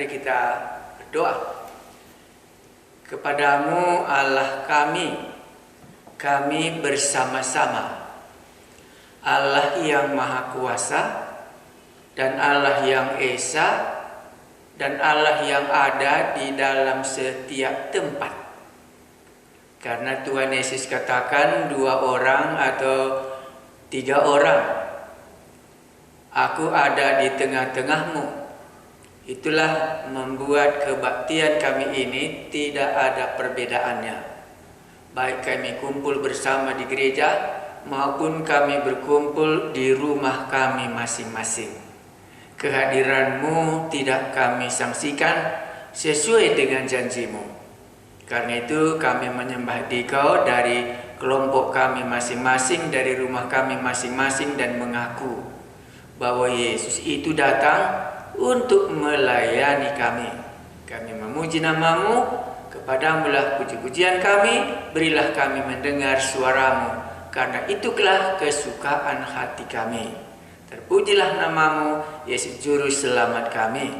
Mari kita berdoa. Kepadamu Allah kami bersama-sama, Allah yang Maha Kuasa dan Allah yang Esa dan Allah yang ada di dalam setiap tempat. Karena Tuhan Yesus katakan 2 orang atau 3 orang, aku ada di tengah-tengahmu. Itulah membuat kebaktian kami ini tidak ada perbedaannya. Baik kami kumpul bersama di gereja maupun kami berkumpul di rumah kami masing-masing. Kehadiranmu tidak kami sangsikan sesuai dengan janjimu. Karena itu kami menyembah Dikau dari kelompok kami masing-masing, dari rumah kami masing-masing, dan mengaku bahwa Yesus itu datang untuk melayani kami. Kami memuji namamu, kepadamulah puji-pujian kami, berilah kami mendengar suaramu, karena itulah kesukaan hati kami. Terpujilah namamu, Yesus Juru Selamat kami.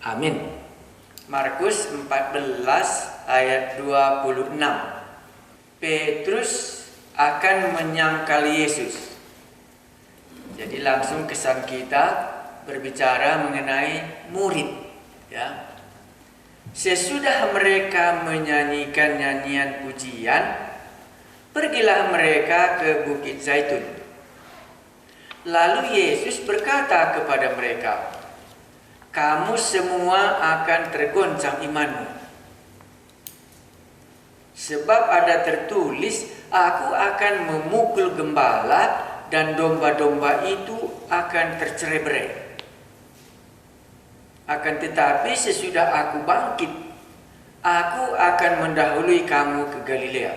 Amin. Markus 14 ayat 26. Petrus akan menyangkal Yesus. Jadi langsung kesan kita berbicara mengenai murid, ya. Sesudah mereka menyanyikan nyanyian pujian, pergilah mereka ke Bukit Zaitun. Lalu Yesus berkata kepada mereka, kamu semua akan tergoncang imanmu. Sebab ada tertulis, aku akan memukul gembala dan domba-domba itu akan tercerai-berai. Akan tetapi sesudah aku bangkit, aku akan mendahului kamu ke Galilea.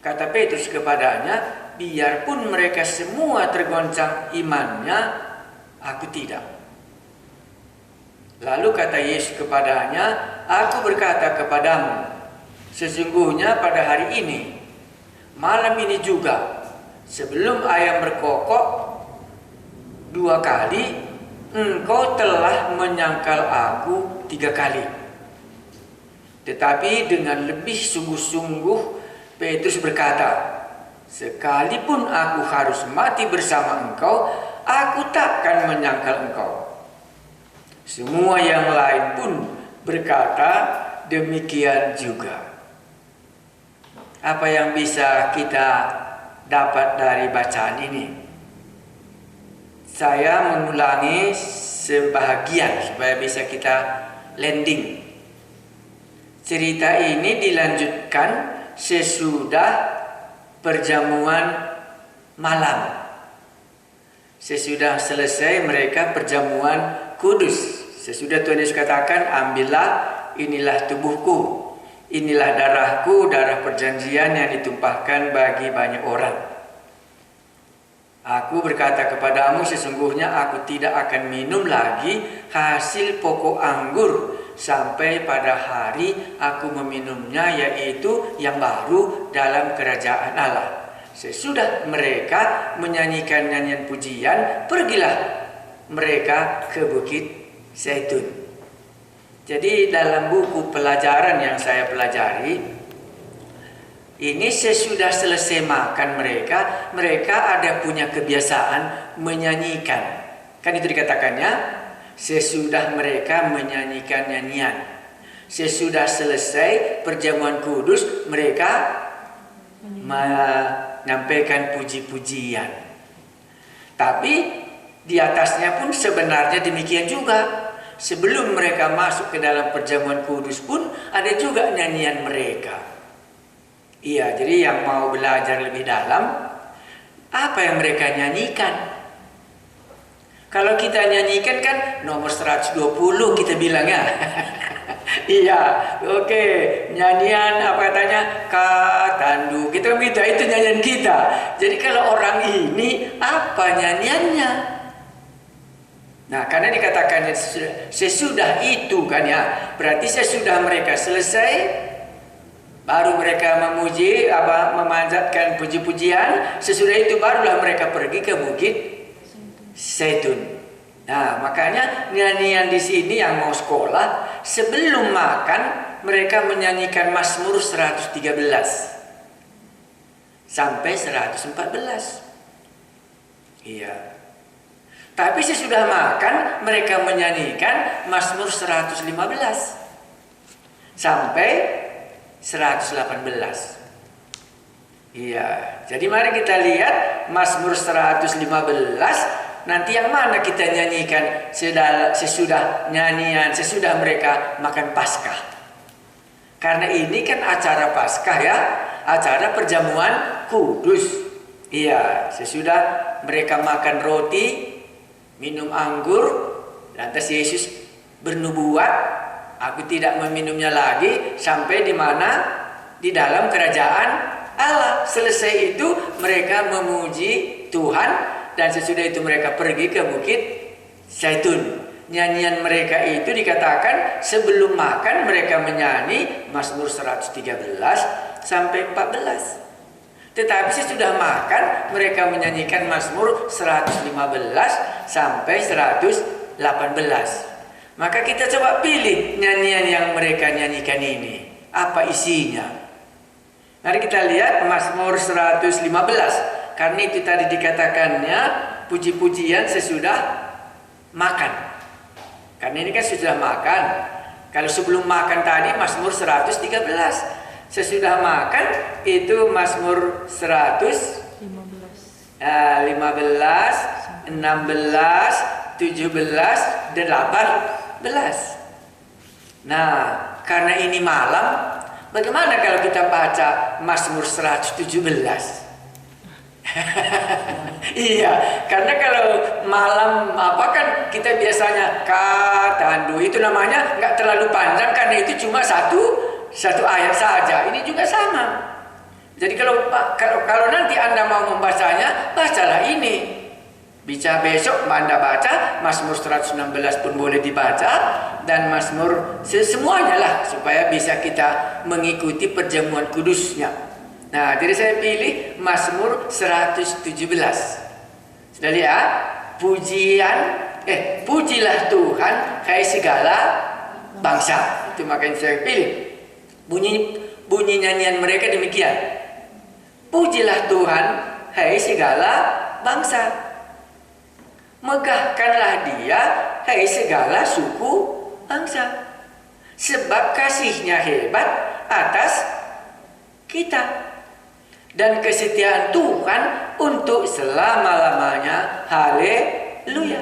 Kata Petrus kepadanya, biarpun mereka semua tergoncang imannya, aku tidak. Lalu kata Yesus kepadanya, aku berkata kepadamu, sesungguhnya pada hari ini, malam ini juga, sebelum ayam berkokok 2 kali, engkau telah menyangkal aku 3 kali. Tetapi dengan lebih sungguh-sungguh Petrus berkata, sekalipun aku harus mati bersama engkau, aku takkan menyangkal engkau. Semua yang lain pun berkata demikian juga. Apa yang bisa kita dapat dari bacaan ini? Saya mengulangi sebahagian supaya bisa kita landing. Cerita ini dilanjutkan sesudah perjamuan malam. Sesudah selesai mereka perjamuan kudus. Sesudah Tuhan Yesus katakan, ambillah, inilah tubuhku, inilah darahku, darah perjanjian yang ditumpahkan bagi banyak orang. Aku berkata kepadamu, sesungguhnya aku tidak akan minum lagi hasil pokok anggur sampai pada hari aku meminumnya, yaitu yang baru dalam kerajaan Allah. Sesudah mereka menyanyikan nyanyian pujian, pergilah mereka ke Bukit Zaitun. Jadi dalam buku pelajaran yang saya pelajari, ini sesudah selesai makan mereka ada punya kebiasaan menyanyikan. Kan itu dikatakannya, sesudah mereka menyanyikan nyanyian. Sesudah selesai perjamuan kudus, mereka menyampaikan puji-pujian. Tapi di atasnya pun sebenarnya demikian juga. Sebelum mereka masuk ke dalam perjamuan kudus pun ada juga nyanyian mereka. Iya, jadi yang mau belajar lebih dalam, apa yang mereka nyanyikan? Kalau kita nyanyikan kan nomor 120 kita bilang ya. Iya, oke. Nyanyian apa katanya? Katandu. Kita minta itu nyanyian kita. Jadi kalau orang ini apa nyanyiannya? Nah, karena dikatakan sesudah itu kan ya, berarti sesudah mereka selesai, baru mereka memuji, memanjatkan puji-pujian. Sesudah itu barulah mereka pergi ke Bukit Zaitun. Nah, makanya nyanyian di sini yang mau sekolah, sebelum makan mereka menyanyikan Mazmur 113 sampai 114. Iya. Tapi sesudah makan mereka menyanyikan Mazmur 115 sampai 118. Iya. Jadi mari kita lihat Mazmur 115. Nanti yang mana kita nyanyikan sesudah nyanyian, sesudah mereka makan Paskah. Karena ini kan acara Paskah ya, acara perjamuan kudus. Iya, sesudah mereka makan roti, minum anggur, lantas Yesus bernubuat, aku tidak meminumnya lagi sampai di mana? Di dalam kerajaan Allah. Selesai itu mereka memuji Tuhan. Dan sesudah itu mereka pergi ke Bukit Zaitun. Nyanyian mereka itu dikatakan sebelum makan mereka menyanyi Mazmur 113 sampai 14. Tetapi sesudah makan mereka menyanyikan Mazmur 115 sampai 118. Maka kita coba pilih nyanyian yang mereka nyanyikan ini. Apa isinya? Mari kita lihat Mazmur 115. Karena itu tadi dikatakannya puji-pujian sesudah makan. Karena ini kan sudah makan. Kalau sebelum makan tadi Mazmur 113. Sesudah makan itu Mazmur 115, 16, 17, 18. Nah, karena ini malam, bagaimana kalau kita baca Mazmur 117? Iya, karena kalau malam apa kan kita biasanya katandu itu namanya nggak terlalu panjang karena itu cuma satu ayat saja. Ini juga sama. Jadi kalau nanti Anda mau membacanya, bacalah ini. Bisa besok Anda baca Mazmur 116 pun boleh dibaca dan Mazmur semuanya lah supaya bisa kita mengikuti perjamuan kudusnya. Nah, jadi saya pilih Mazmur 117. Sudah lihat? Pujilah Tuhan, hai segala bangsa. Itu makanya saya pilih. Bunyi nyanyian mereka demikian. Pujilah Tuhan, hai segala bangsa. Megahkanlah Dia, hai segala suku bangsa. Sebab kasih-Nya hebat atas kita. Dan kesetiaan Tuhan untuk selama-lamanya. Haleluya.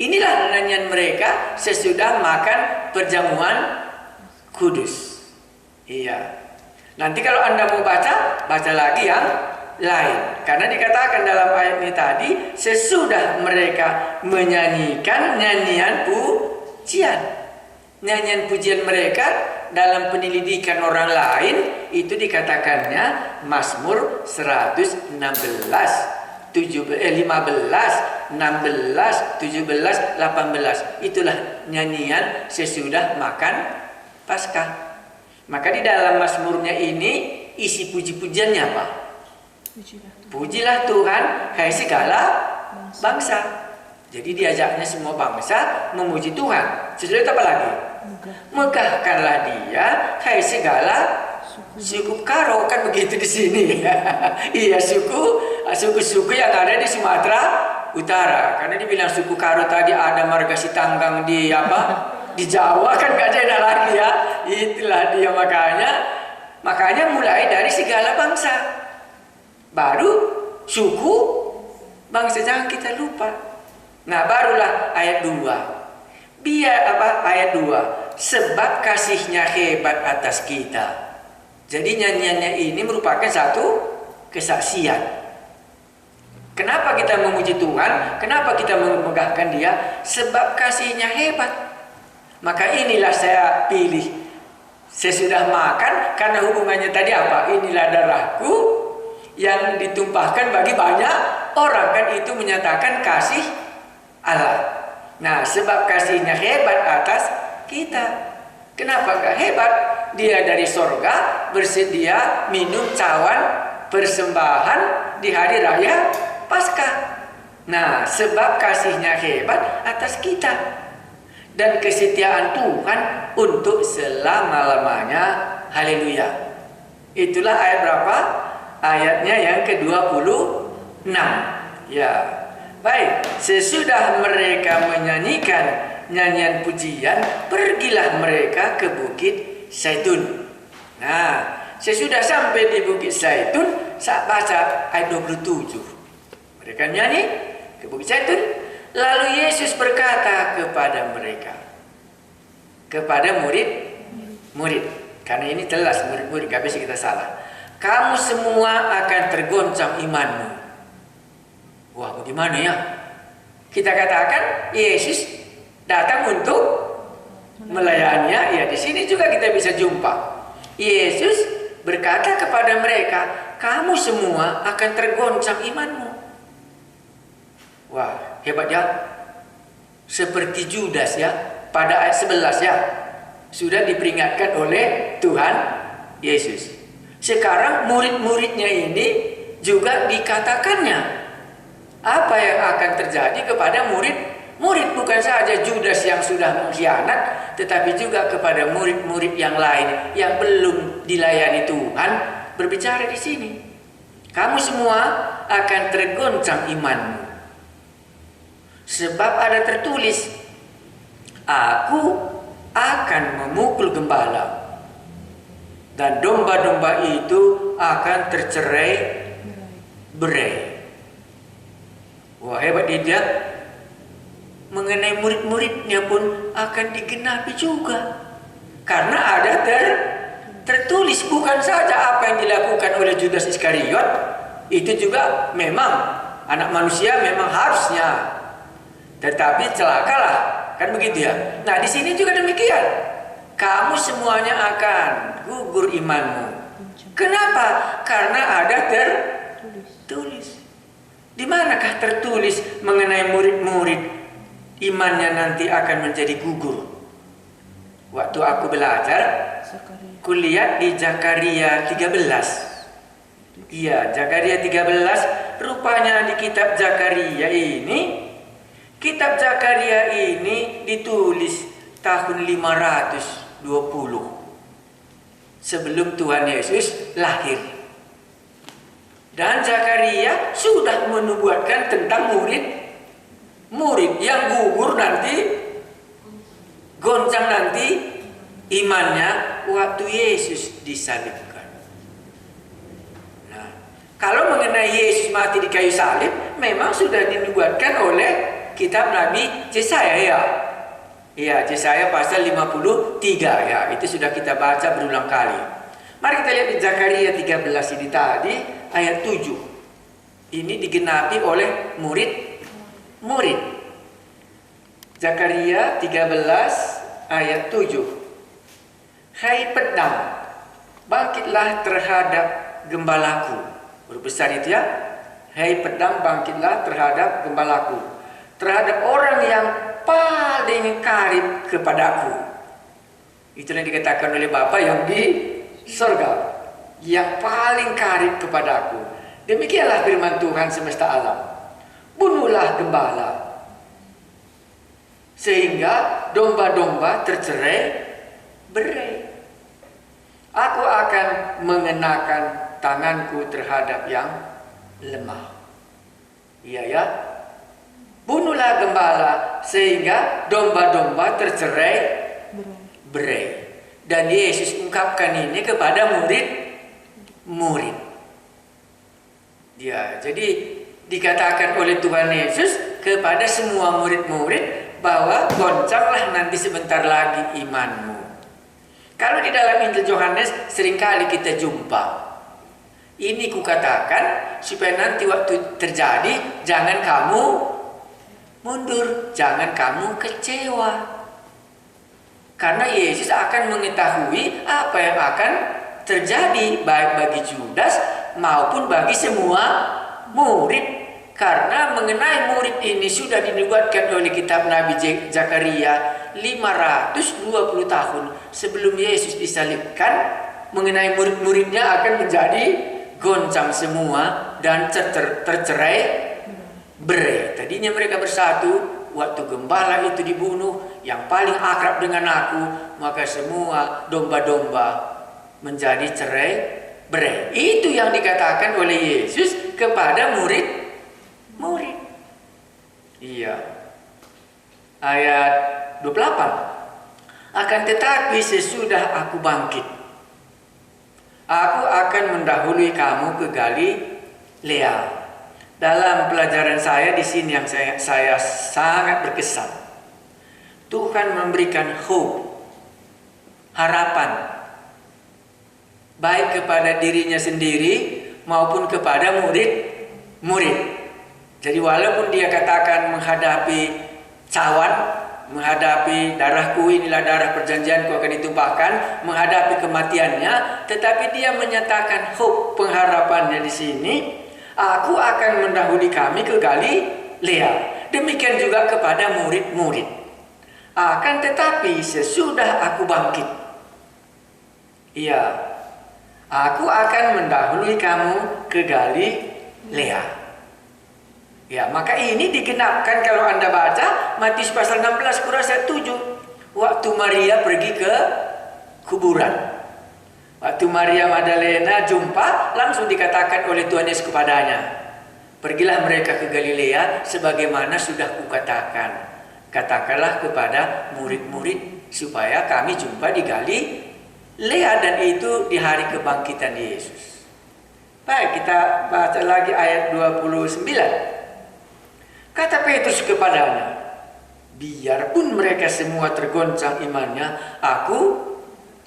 Inilah nyanyian mereka sesudah makan perjamuan kudus. Iya. Nanti kalau Anda mau baca lagi yang lain. Karena dikatakan dalam ayat ini tadi, sesudah mereka menyanyikan nyanyian pujian. Nyanyian pujian mereka dalam penyelidikan orang lain itu dikatakannya Mazmur 116, 15, 16, 17, 18. Itulah nyanyian sesudah makan Paskah. Maka di dalam Mazmurnya ini isi puji-pujiannya apa? Pujilah Tuhan, hai segala bangsa. Jadi diajaknya semua bangsa memuji Tuhan. Sesudah itu apa lagi? Megahkanlah Dia, hai segala suku Karo, kan begitu di sini. Iya, suku-suku yang ada di Sumatera Utara. Karena dibilang suku Karo tadi ada marga Sitanggang di di Jawa, kan gak ada lagi ya. Itulah dia makanya mulai dari segala bangsa. Baru suku bangsa, jangan kita lupa. Nah, barulah ayat 2. Ayat 2. Sebab kasih-Nya hebat atas kita. Jadi nyanyiannya ini merupakan satu kesaksian. Kenapa kita memuji Tuhan? Kenapa kita memegahkan Dia? Sebab kasih-Nya hebat. Maka inilah saya pilih sesudah makan, karena hubungannya tadi apa? Inilah darahku yang ditumpahkan bagi banyak orang, kan itu menyatakan kasih Allah. Nah, sebab kasih-Nya hebat atas kita. Kenapa gak hebat? Dia dari sorga bersedia minum cawan persembahan di hari raya Paskah. Nah, sebab kasihnya hebat atas kita dan kesetiaan Tuhan untuk selama-lamanya. Haleluya. Itulah ayat berapa? Ayatnya yang ke-26. Ya. Baik, sesudah mereka menyanyikan nyanyian pujian, pergilah mereka ke Bukit Zaitun. Nah, sesudah sampai di Bukit Zaitun, saya baca ayat 27. Mereka nyanyi ke Bukit Zaitun, lalu Yesus berkata kepada mereka, kepada murid-murid, karena ini jelas murid-murid, gak bisa kita salah. Kamu semua akan tergoncang imanmu. Wah, bagaimana ya? Kita katakan Yesus datang untuk melayaninya. Ya, di sini juga kita bisa jumpa. Yesus berkata kepada mereka, kamu semua akan tergoncang imanmu. Wah, hebat ya. Seperti Judas ya, pada ayat 11 ya, sudah diperingatkan oleh Tuhan Yesus. Sekarang murid-muridnya ini juga dikatakannya apa yang akan terjadi kepada murid-murid, bukan saja Judas yang sudah mengkhianat, tetapi juga kepada murid-murid yang lain yang belum dilayani Tuhan. Berbicara di sini, kamu semua akan tergoncang imanmu, sebab ada tertulis, aku akan memukul gembala dan domba-domba itu akan tercerai-berai. Wah, hebat dia. Mengenai murid-muridnya pun akan digenapi juga. Karena ada tertulis, bukan saja apa yang dilakukan oleh Judas Iskariot, itu juga memang anak manusia memang harusnya. Tetapi celakalah, kan begitu ya. Nah, di sini juga demikian. Kamu semuanya akan gugur imanmu. Kenapa? Karena ada tertulis. Di manakah tertulis mengenai murid-murid imannya nanti akan menjadi gugur? Waktu aku belajar, kuliah di Zakaria 13. Iya, Zakaria 13, rupanya di kitab Zakaria ini, ditulis tahun 520 sebelum Tuhan Yesus lahir. Dan Zakaria sudah menubuatkan tentang murid yang gugur nanti, goncang nanti imannya waktu Yesus disalibkan. Nah, kalau mengenai Yesus mati di kayu salib, memang sudah dinubuatkan oleh kitab Nabi Yesaya ya. Ya, Yesaya pasal 53 ya, itu sudah kita baca berulang kali. Mari kita lihat di Zakaria 13 ini tadi, ayat 7. Ini digenapi oleh murid. Zakaria 13 ayat 7. Hai pedang, bangkitlah terhadap gembalaku. Huruf besar itu ya. Hai pedang, bangkitlah terhadap gembalaku. Terhadap orang yang paling karib kepadaku. Itu yang dikatakan oleh Bapa yang di surga, yang paling karib kepadaku. Demikianlah firman Tuhan semesta alam. Bunuhlah gembala, sehingga domba-domba tercerai-berai. Aku akan mengenakan tanganku terhadap yang lemah. Iya ya. Bunuhlah gembala, sehingga domba-domba tercerai-berai. Dan Yesus ungkapkan ini kepada murid-murid. Ya, jadi dikatakan oleh Tuhan Yesus kepada semua murid-murid bahwa goncanglah nanti sebentar lagi imanmu. Kalau di dalam Injil Yohanes seringkali kita jumpa. Ini kukatakan supaya nanti waktu terjadi jangan kamu mundur, jangan kamu kecewa. Karena Yesus akan mengetahui apa yang akan terjadi baik bagi Judas maupun bagi semua murid. Karena mengenai murid ini sudah dinubuatkan oleh kitab Nabi Zakaria 520 tahun sebelum Yesus disalibkan, mengenai murid-muridnya akan menjadi goncang semua dan tercerai berai. Tadinya mereka bersatu. Waktu gembala itu dibunuh, yang paling akrab dengan aku, maka semua domba-domba menjadi cerai berai. Itu yang dikatakan oleh Yesus kepada murid-murid. Iya. Ayat 28. Akan tetapi sesudah aku bangkit, aku akan mendahului kamu ke Galilea. Dalam pelajaran saya di sini yang saya sangat berkesan. Tuhan memberikan hope, harapan, baik kepada dirinya sendiri maupun kepada murid-murid. Jadi walaupun dia katakan menghadapi cawan, menghadapi darahku, inilah darah perjanjianku akan ditumpahkan, menghadapi kematiannya, tetapi dia menyatakan hope, pengharapannya di sini. Aku akan mendahului kami ke Galilea. Demikian juga kepada murid-murid. Akan tetapi sesudah aku bangkit, iya, aku akan mendahului kamu ke Galilea. Ya, maka ini digenapkan kalau Anda baca Matius pasal 16 ayat 7. Waktu Maria pergi ke kuburan. Waktu Maria Magdalena jumpa, langsung dikatakan oleh Tuhan Yesus kepadanya, pergilah mereka ke Galilea sebagaimana sudah kukatakan. Katakanlah kepada murid-murid supaya kami jumpa di Galilea, dan itu di hari kebangkitan Yesus. Baik, kita baca lagi ayat 29. Kata Petrus kepadanya, biarpun mereka semua tergoncang imannya, aku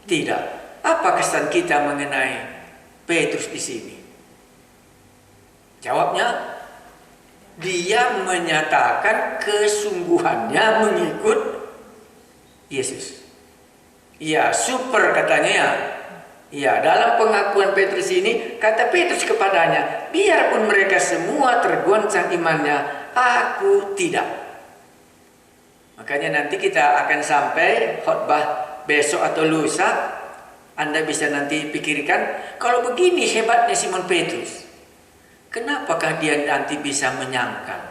tidak. Apa kesan kita mengenai Petrus di sini? Jawabnya, dia menyatakan kesungguhannya mengikut Yesus. Iya, super katanya ya. Iya, dalam pengakuan Petrus ini, kata Petrus kepadanya, biarpun mereka semua tergoncang imannya, aku tidak. Makanya nanti kita akan sampai khotbah besok atau lusa. Anda bisa nanti pikirkan, kalau begini hebatnya Simon Petrus, kenapakah dia nanti bisa menyangkal?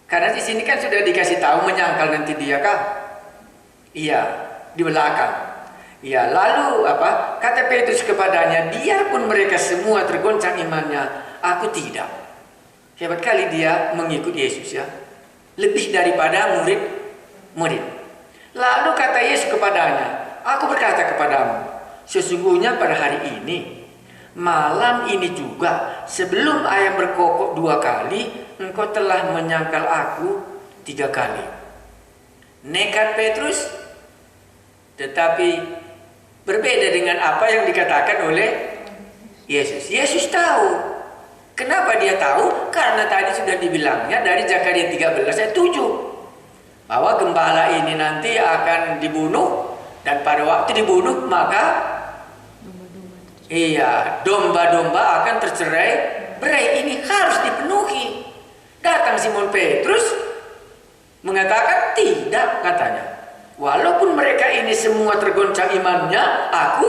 Karena di sini kan sudah dikasih tahu menyangkal nanti dia kah? Iya, di belakang. Iya, lalu apa? Kata Petrus kepadanya, biarpun mereka semua tergoncang imannya, aku tidak. Hebat kali dia mengikut Yesus ya. Lebih daripada murid-murid. Lalu kata Yesus kepadanya, aku berkata kepadamu, sesungguhnya pada hari ini, malam ini juga, sebelum ayam berkokok 2 kali, engkau telah menyangkal aku 3 kali. Nekat Petrus, tetapi berbeda dengan apa yang dikatakan oleh Yesus. Yesus tahu. Kenapa dia tahu? Karena tadi sudah dibilangnya dari Zakaria 13 ayat 7. Bahwa gembala ini nanti akan dibunuh. Dan pada waktu dibunuh maka domba-domba akan tercerai berai. Ini harus dipenuhi. Datang Simon Petrus mengatakan tidak, katanya. Walaupun mereka ini semua tergoncang imannya, aku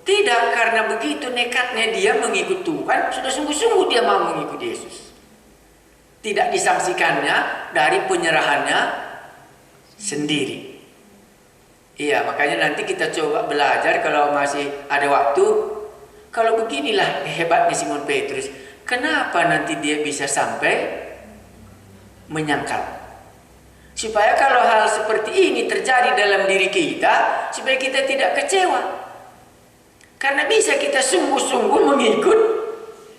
tidak. Karena begitu nekatnya dia mengikut Tuhan, sudah sungguh-sungguh dia mau mengikut Yesus. Tidak disangsikannya dari penyerahannya sendiri. Iya, makanya nanti kita coba belajar kalau masih ada waktu. Kalau beginilah hebatnya Simon Petrus, kenapa nanti dia bisa sampai menyangkal? Supaya kalau hal seperti ini terjadi dalam diri kita, supaya kita tidak kecewa. Karena bisa kita sungguh-sungguh mengikut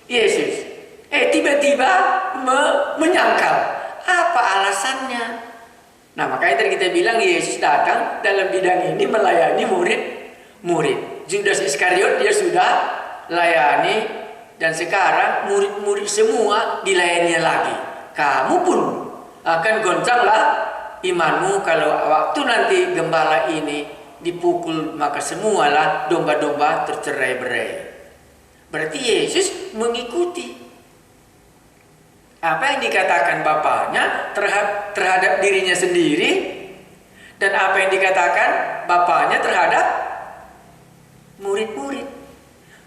Yesus. Tiba-tiba menyangkal. Apa alasannya? Nah, makanya tadi kita bilang Yesus datang dalam bidang ini melayani murid-murid. Judas Iskariot dia sudah layani, dan sekarang murid-murid semua dilayaninya lagi. Kamu pun akan goncanglah imanmu kalau waktu nanti gembala ini dipukul, maka semualah domba-domba tercerai-berai. Berarti Yesus mengikuti apa yang dikatakan Bapaknya terhadap dirinya sendiri, dan apa yang dikatakan Bapaknya terhadap murid-murid.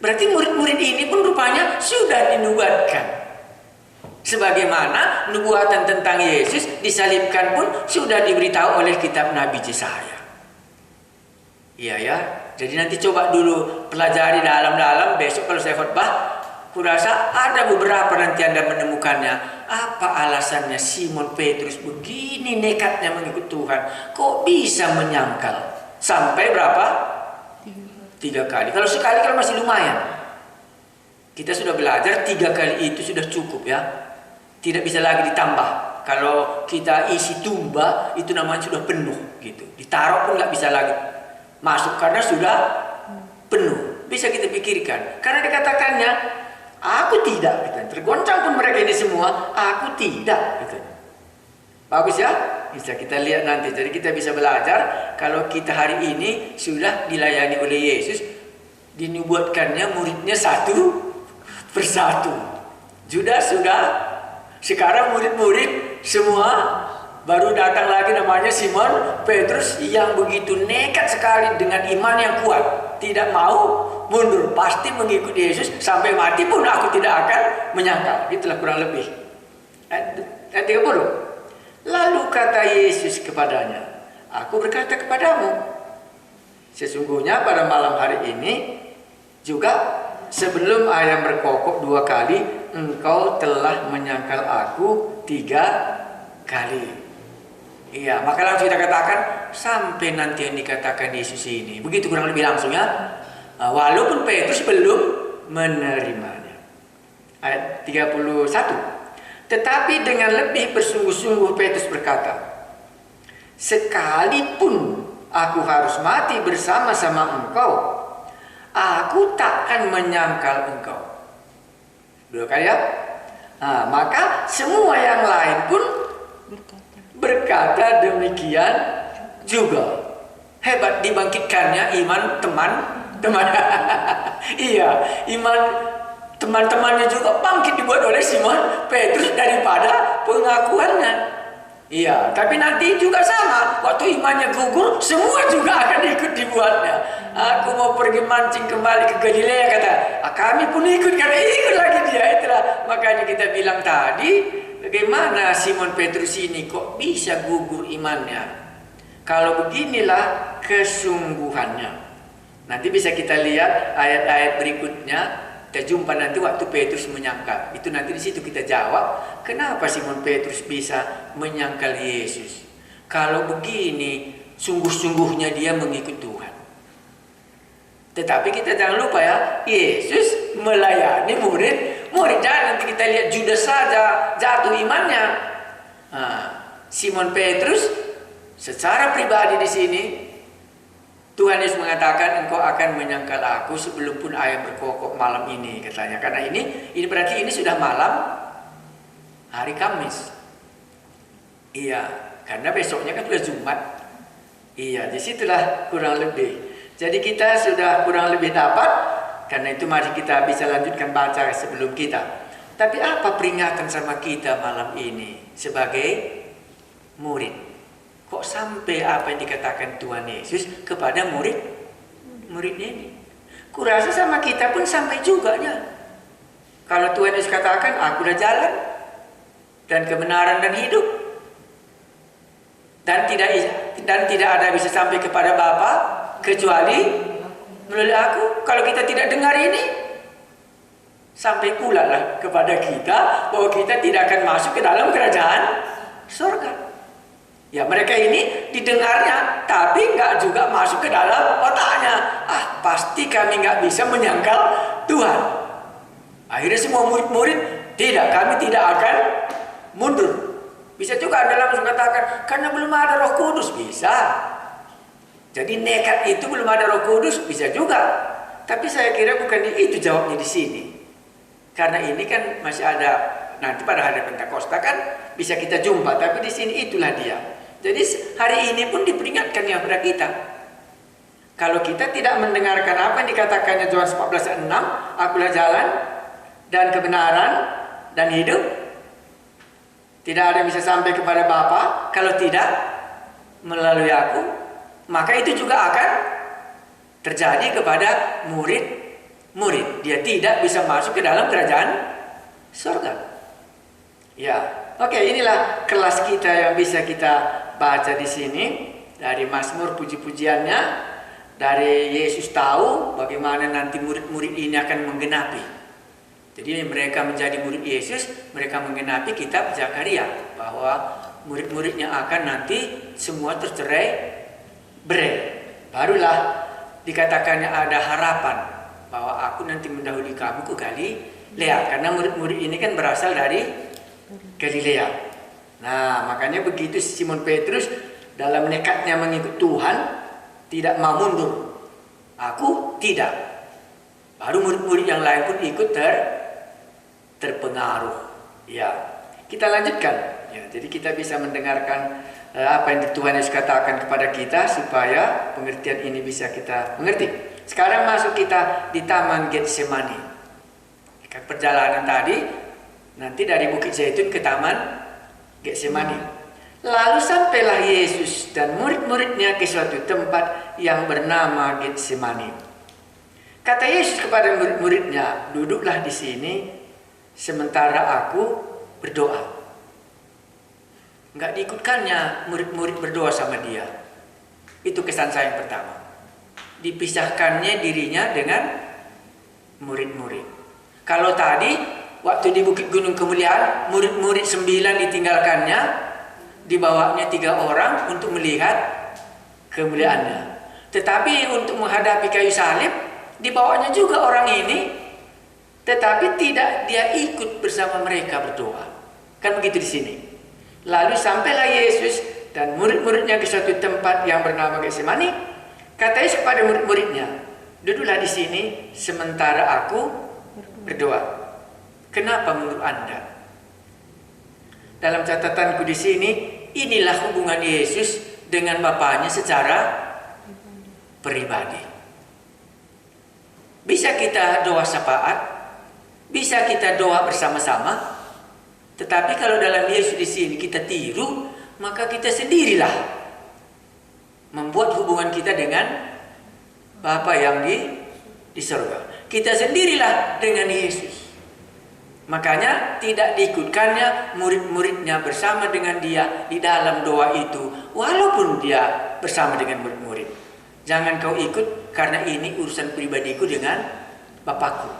Berarti murid-murid ini pun rupanya sudah dinubuatkan. Sebagaimana nubuatan tentang Yesus disalibkan pun sudah diberitahu oleh kitab Nabi Yesaya. Iya ya. Jadi nanti coba dulu pelajari dalam-dalam, besok kalau saya khotbah, kurasa ada beberapa nanti Anda menemukannya. Apa alasannya Simon Petrus begini nekatnya mengikut Tuhan? Kok bisa menyangkal? Sampai berapa? 3 kali. Kalau sekali kalau masih lumayan. Kita sudah belajar 3 kali itu sudah cukup ya. Tidak bisa lagi ditambah. Kalau kita isi tumba itu namanya sudah penuh gitu. Ditaruh pun nggak bisa lagi masuk karena sudah penuh. Bisa kita pikirkan. Karena dikatakannya, aku tidak. Gitu. Tergoncang pun mereka ini semua, aku tidak. Gitu. Bagus ya? Bisa kita lihat nanti. Jadi kita bisa belajar kalau kita hari ini sudah dilayani oleh Yesus, dinubuatkannya muridnya satu persatu. Judas sudah, sekarang murid-murid semua baru datang lagi namanya Simon Petrus yang begitu nekat sekali dengan iman yang kuat. Tidak mau mundur, pasti mengikuti Yesus sampai mati pun aku tidak akan menyangkal. Itulah kurang lebih. Ayat 30. Lalu kata Yesus kepadanya, aku berkata kepadamu, sesungguhnya pada malam hari ini juga sebelum ayam berkokok 2 kali, engkau telah menyangkal aku 3 kali. Iya, maka langsung kita katakan sampai nanti yang dikatakan Yesus ini. Begitu kurang lebih langsung ya. Walaupun Petrus belum menerimanya. Ayat 31. Tetapi dengan lebih bersungguh-sungguh Petrus berkata, sekalipun aku harus mati bersama-sama engkau, aku takkan menyangkal engkau. 2 kali ya. Maka semua yang lain pun berkata demikian juga. Hebat dibangkitkannya iman teman-teman. Iya, iman teman-temannya juga bangkit dibuat oleh Simon Petrus daripada pengakuannya. Iya, tapi nanti juga sama. Waktu imannya gugur, semua juga akan ikut dibuatnya. Aku mau pergi mancing kembali ke Galilea, kata. Kami pun ikut, karena ikut lagi dia. Itulah makanya kita bilang tadi, bagaimana Simon Petrus ini kok bisa gugur imannya? Kalau beginilah kesungguhannya. Nanti bisa kita lihat ayat-ayat berikutnya. Kita jumpa nanti waktu Petrus menyangkal. Itu nanti di situ kita jawab, kenapa Simon Petrus bisa menyangkal Yesus? Kalau begini, sungguh-sungguhnya dia mengikut Tuhan. Tetapi kita jangan lupa ya, Yesus melayani murid. Jangan nanti kita lihat Judas saja jatuh imannya. Simon Petrus secara pribadi di sini, Tuhan Yesus mengatakan engkau akan menyangkal aku sebelum pun ayam berkokok malam ini, katanya. Karena ini berarti ini sudah malam hari Kamis. Iya, karena besoknya kan sudah Jumat. Iya, disitulah kurang lebih. Jadi kita sudah kurang lebih dapat. Karena itu mari kita bisa lanjutkan baca sebelum kita. Tapi apa peringatan sama kita malam ini sebagai murid? Kok sampai apa yang dikatakan Tuhan Yesus kepada muridnya ini? Kurasa sama kita pun sampai juga ya. Kalau Tuhan Yesus katakan, akulah jalan dan kebenaran dan hidup, dan tidak ada bisa sampai kepada Bapa kecuali melalui aku. Kalau kita tidak dengar ini, sampai pula lah kepada kita bahwa kita tidak akan masuk ke dalam kerajaan surga. Ya, mereka ini didengarnya, tapi nggak juga masuk ke dalam otaknya. Pasti kami nggak bisa menyangkal Tuhan. Akhirnya semua murid-murid, kami tidak akan mundur. Bisa juga Anda langsung katakan, karena belum ada Roh Kudus, bisa. Jadi nekat itu belum ada Roh Kudus, bisa juga. Tapi saya kira bukan itu jawabnya di sini. Karena ini kan masih ada, nanti pada hari Pentakosta kan bisa kita jumpa, tapi di sini itulah dia. Jadi hari ini pun diperingatkan ya kepada kita. Kalau kita tidak mendengarkan apa yang dikatakannya Yohanes 14:6, akulah jalan dan kebenaran dan hidup, tidak ada yang bisa sampai kepada Bapa kalau tidak melalui aku, maka itu juga akan terjadi kepada murid-murid. Dia tidak bisa masuk ke dalam kerajaan surga. Ya, oke, inilah kelas kita yang bisa kita baca di sini dari Mazmur puji-pujiannya, dari Yesus tahu bagaimana nanti murid-murid ini akan menggenapi. Jadi mereka menjadi murid Yesus, mereka menggenapi kitab Zakaria bahwa murid-muridnya akan nanti semua tercerai berai. Barulah dikatakannya ada harapan bahwa aku nanti mendahului kamu ke Galilea, karena murid-murid ini kan berasal dari Galilea. Nah, makanya begitu Simon Petrus dalam nekatnya mengikut Tuhan tidak mau mundur. Aku tidak. Baru murid-murid yang lain pun ikut terpengaruh. Ya, kita lanjutkan. Ya, jadi kita bisa mendengarkan apa yang Tuhan Yesus katakan kepada kita supaya pengertian ini bisa kita mengerti. Sekarang masuk kita di Taman Getsemani. Perjalanan tadi nanti dari Bukit Zaitun ke Taman Getsemani. Lalu sampailah Yesus dan murid-muridnya ke suatu tempat yang bernama Getsemani. Kata Yesus kepada murid-muridnya, duduklah di sini sementara aku berdoa. Enggak diikutkannya murid-murid berdoa sama dia. Itu kesan saya yang pertama. Dipisahkannya dirinya dengan murid-murid. Kalau tadi waktu di Bukit Gunung Kemuliaan, murid-murid 9 ditinggalkannya, dibawanya 3 orang untuk melihat kemuliaannya. Tetapi untuk menghadapi kayu salib, dibawanya juga orang ini, tetapi tidak dia ikut bersama mereka berdoa. Kan begitu di sini. Lalu sampailah Yesus dan murid-muridnya ke suatu tempat yang bernama Getsemani. Kata Yesus kepada murid-muridnya, duduklah di sini sementara aku berdoa. Kenapa menurut Anda? Dalam catatanku di sini, inilah hubungan Yesus dengan Bapaknya secara pribadi. Bisa kita doa syafaat, bisa kita doa bersama-sama, tetapi kalau dalam Yesus di sini kita tiru, maka kita sendirilah membuat hubungan kita dengan Bapa yang di surga. Kita sendirilah dengan Yesus. Makanya tidak diikutkannya murid-muridnya bersama dengan dia di dalam doa itu, walaupun dia bersama dengan murid-murid. Jangan kau ikut karena ini urusan pribadiku dengan Bapakku.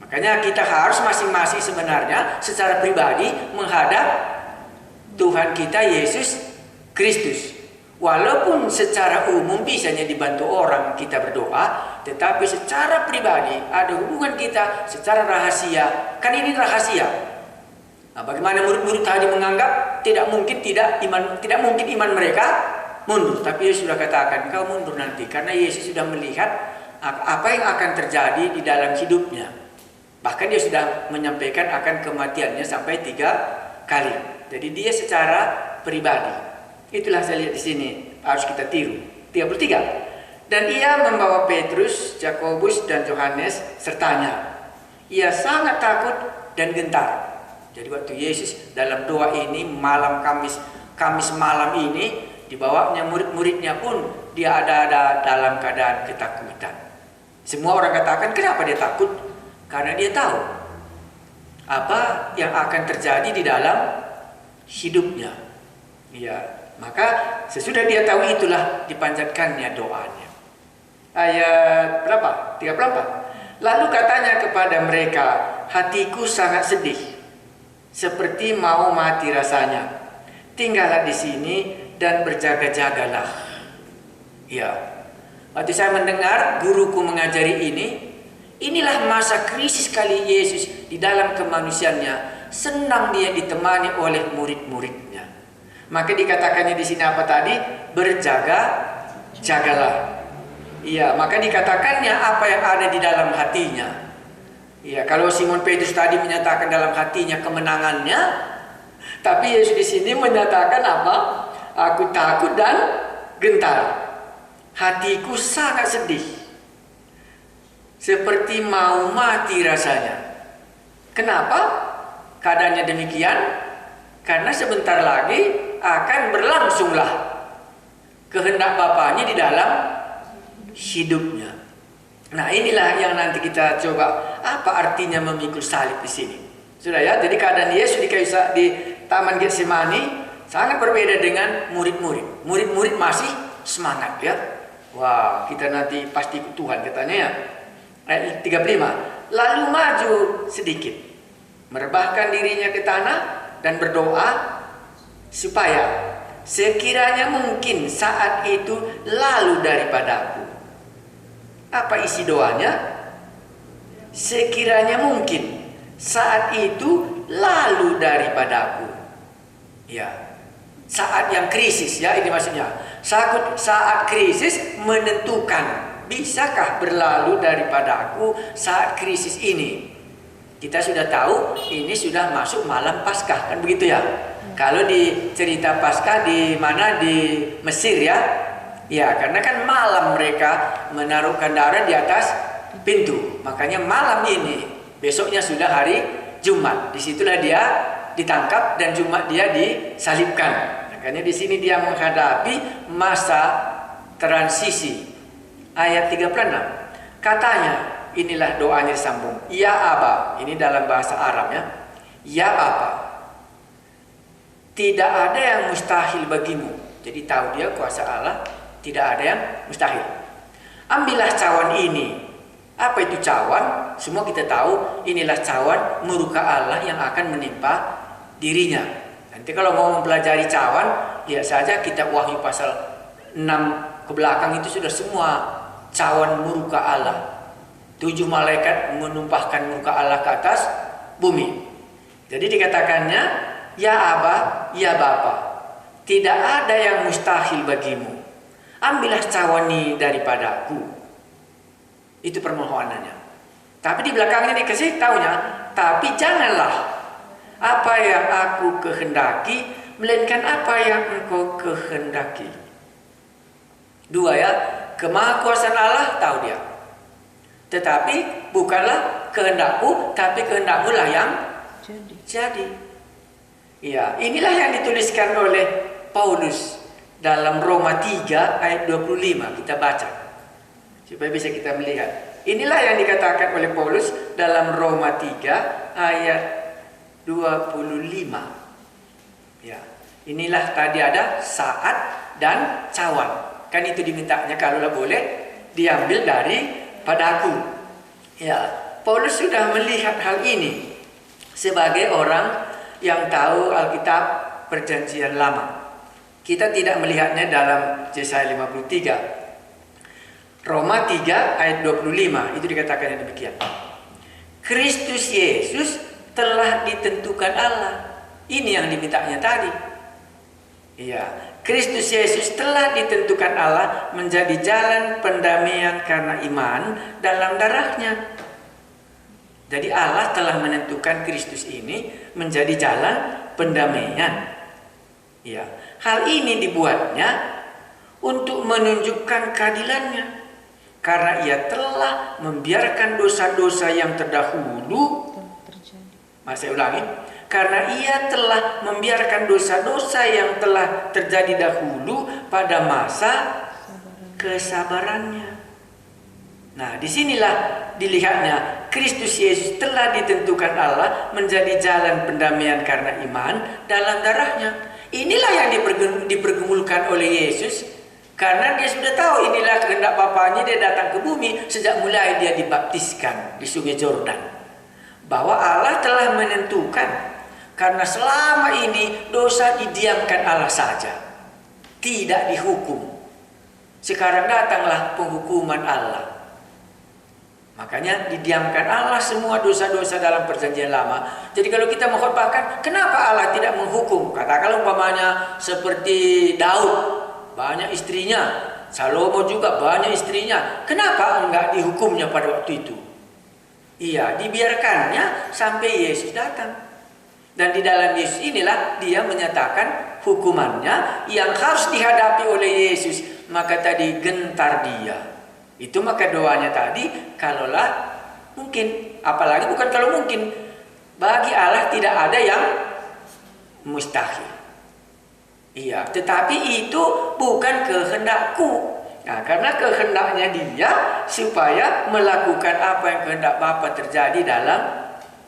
Makanya kita harus masing-masing sebenarnya secara pribadi menghadap Tuhan kita Yesus Kristus. Walaupun secara umum bisanya dibantu orang kita berdoa, tetapi secara pribadi ada hubungan kita secara rahasia. Kan ini rahasia. Nah, bagaimana murid-murid tadi menganggap tidak mungkin iman mereka mundur. Tapi Yesus sudah katakan, kau mundur nanti, karena Yesus sudah melihat apa yang akan terjadi di dalam hidupnya. Bahkan dia sudah menyampaikan akan kematiannya sampai 3 kali. Jadi dia secara pribadi. Itulah saya lihat di sini harus kita tiru. 33. Dan ia membawa Petrus, Yakobus dan Yohanes sertanya. Ia sangat takut dan gentar. Jadi waktu Yesus dalam doa ini malam Kamis malam ini, dibawanya murid-muridnya pun dia ada dalam keadaan ketakutan. Semua orang katakan kenapa dia takut? Karena dia tahu apa yang akan terjadi di dalam hidupnya. Ya, maka sesudah dia tahu itulah dipanjatkannya doanya. Ayat berapa? 34. Lalu katanya kepada mereka, hatiku sangat sedih, seperti mau mati rasanya. Tinggallah di sini dan berjaga-jagalah. Ya, waktu saya mendengar guruku mengajari ini, inilah masa krisis kali Yesus di dalam kemanusiaannya. Senang dia ditemani oleh murid-muridnya. Maka dikatakannya di sini apa tadi? Berjaga-jagalah. Iya, maka dikatakannya apa yang ada di dalam hatinya. Iya, kalau Simon Petrus tadi menyatakan dalam hatinya kemenangannya, tapi Yesus di sini menyatakan apa? Aku takut dan gentar. Hatiku sangat sedih, seperti mau mati rasanya. Kenapa keadaannya demikian? Karena sebentar lagi akan berlangsunglah kehendak Bapaknya di dalam hidupnya. Nah, inilah yang nanti kita coba apa artinya memikul salib di sini. Sudah ya, jadi keadaan Yesus di Taman Getsemani sangat berbeda dengan murid-murid. Murid-murid masih semangat ya. Wah, kita nanti pasti ikut Tuhan katanya ya. Ayat 35. Lalu maju sedikit, merebahkan dirinya ke tanah dan berdoa supaya sekiranya mungkin saat itu lalu daripadaku. Apa isi doanya? Sekiranya mungkin saat itu lalu daripadaku. Ya, saat yang krisis ya, ini maksudnya. Saat krisis menentukan, bisakah berlalu daripada aku saat krisis ini? Kita sudah tahu ini sudah masuk malam Paskah, kan begitu ya? Kalau di cerita Paskah di mana, di Mesir ya. Ya, karena kan malam mereka menaruh kendaraan di atas pintu. Makanya malam ini, besoknya sudah hari Jumat. Disitulah dia ditangkap dan Jumat dia disalibkan. Makanya di sini dia menghadapi masa transisi. Ayat 36. Katanya, inilah doanya disambung. Ya Aba, ini dalam bahasa Arab ya. Ya Aba, tidak ada yang mustahil bagimu. Jadi tahu dia kuasa Allah, tidak ada yang mustahil. Ambillah cawan ini. Apa itu cawan? Semua kita tahu, inilah cawan murka Allah yang akan menimpa dirinya. Nanti kalau mau mempelajari cawan, lihat saja kitab Wahyu pasal 6 ke belakang, itu sudah semua cawan murka Allah. 7 malaikat menumpahkan murka Allah ke atas bumi. Jadi dikatakannya, ya Aba, ya Bapa, tidak ada yang mustahil bagimu. Ambillah cawan ini daripadaku. Itu permohonannya. Tapi di belakangnya dikasih taunya, tapi janganlah apa yang aku kehendaki, melainkan apa yang engkau kehendaki. 2 ya, kemahakuasaan Allah tahu dia. Tetapi bukanlah kehendakku, tapi kehendakmu lah yang jadi. Ya, inilah yang dituliskan oleh Paulus dalam Roma 3 ayat 25. Kita baca supaya bisa kita melihat. Inilah yang dikatakan oleh Paulus dalam Roma 3 ayat 25. Ya, inilah tadi ada saat dan cawan. Kan itu dimintanya, kalaulah boleh diambil dari padaku. Ya, Paulus sudah melihat hal ini sebagai orang yang tahu Alkitab Perjanjian Lama. Kita tidak melihatnya dalam Yesaya 53. Roma 3 ayat 25 itu dikatakan demikian. Kristus Yesus telah ditentukan Allah. Ini yang dimintanya tadi. Iya, Kristus Yesus telah ditentukan Allah menjadi jalan pendamaian karena iman dalam darahnya. Jadi Allah telah menentukan Kristus ini menjadi jalan pendamaian. Ya, hal ini dibuatnya untuk menunjukkan keadilannya. Karena ia telah membiarkan dosa-dosa yang terdahulu. Saya ulangi. Karena ia telah membiarkan dosa-dosa yang telah terjadi dahulu pada masa kesabarannya. Nah, disinilah dilihatnya Kristus Yesus telah ditentukan Allah menjadi jalan pendamaian karena iman dalam darahnya. Inilah yang dipergumulkan oleh Yesus. Karena dia sudah tahu inilah kehendak Bapanya, dia datang ke bumi sejak mulai dia dibaptiskan di Sungai Yordan. Bahwa Allah telah menentukan, karena selama ini dosa didiamkan Allah saja, tidak dihukum. Sekarang datanglah penghukuman Allah. Makanya didiamkan Allah semua dosa-dosa dalam Perjanjian Lama. Jadi kalau kita mengkhotbahkan, kenapa Allah tidak menghukum? Katakanlah umpamanya seperti Daud, banyak istrinya, Salomo juga banyak istrinya. Kenapa enggak dihukumnya pada waktu itu? Iya, dibiarkannya sampai Yesus datang. Dan di dalam Yesus inilah dia menyatakan hukumannya yang harus dihadapi oleh Yesus. Maka tadi gentar dia. Itu maka doanya tadi, kalaulah mungkin, apalagi bukan kalau mungkin, bagi Allah tidak ada yang mustahil. Iya, tetapi itu bukan kehendakku. Nah, karena kehendaknya dia supaya melakukan apa yang kehendak Bapa terjadi dalam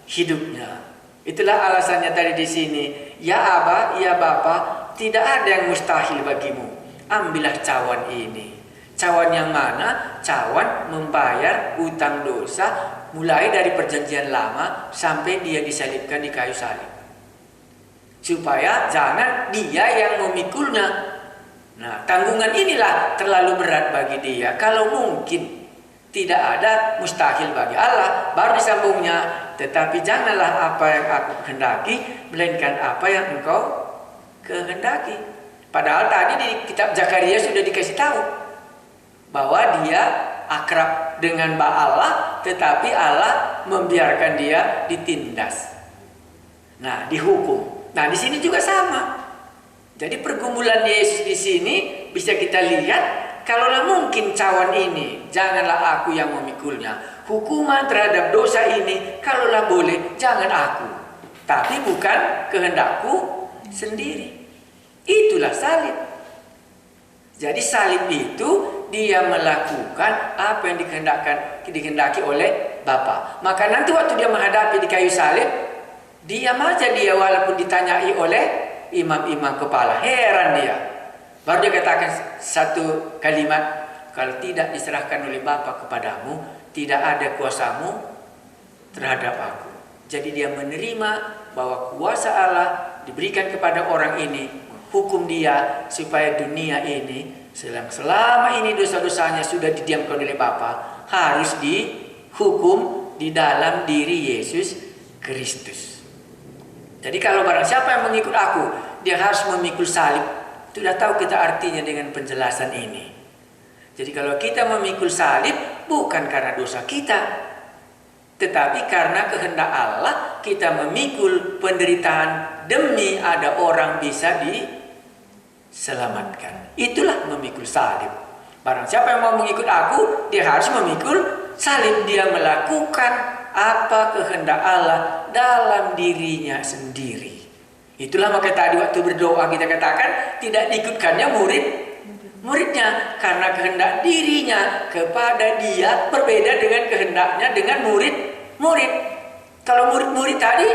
hidupnya. Itulah alasannya tadi di sini. Ya Aba, ya Bapa, tidak ada yang mustahil bagimu. Ambillah cawan ini. Cawan yang mana? Cawan membayar utang dosa mulai dari perjanjian lama sampai dia disalibkan di kayu salib. Supaya jangan dia yang memikulnya. Nah, tanggungan inilah terlalu berat bagi dia. Kalau mungkin tidak ada mustahil bagi Allah, baru disambungnya. Tetapi janganlah apa yang aku kehendaki, melainkan apa yang engkau kehendaki. Padahal tadi di kitab Zakaria sudah dikasih tahu bahwa dia akrab dengan Allah, tetapi Allah membiarkan dia ditindas. Nah, dihukum. Nah, di sini juga sama. Jadi pergumulan Yesus di sini bisa kita lihat. Kalaulah mungkin cawan ini, janganlah aku yang memikulnya. Hukuman terhadap dosa ini, kalaulah boleh, jangan aku. Tapi bukan kehendakku sendiri. Itulah salib. Jadi salib itu dia melakukan apa yang dikehendaki oleh Bapa. Maka nanti waktu dia menghadapi di kayu salib, diam aja dia walaupun ditanyai oleh imam-imam kepala. Heran dia. Baru dia katakan satu kalimat, kalau tidak diserahkan oleh Bapa kepadamu, tidak ada kuasamu terhadap aku. Jadi dia menerima bahwa kuasa Allah diberikan kepada orang ini, hukum dia supaya dunia ini selama ini dosa-dosanya sudah didiamkan oleh Bapa, harus dihukum di dalam diri Yesus Kristus. Jadi kalau barang siapa yang mengikut aku, dia harus memikul salib. Sudah tahu kita artinya dengan penjelasan ini. Jadi kalau kita memikul salib bukan karena dosa kita, tetapi karena kehendak Allah kita memikul penderitaan demi ada orang bisa diselamatkan. Itulah memikul salib. Barang siapa yang mau mengikut aku, dia harus memikul salib. Dia melakukan apa kehendak Allah dalam dirinya sendiri. Itulah maka tadi waktu berdoa kita katakan tidak diikutkannya muridnya karena kehendak dirinya kepada dia berbeda dengan kehendaknya dengan murid. Kalau murid tadi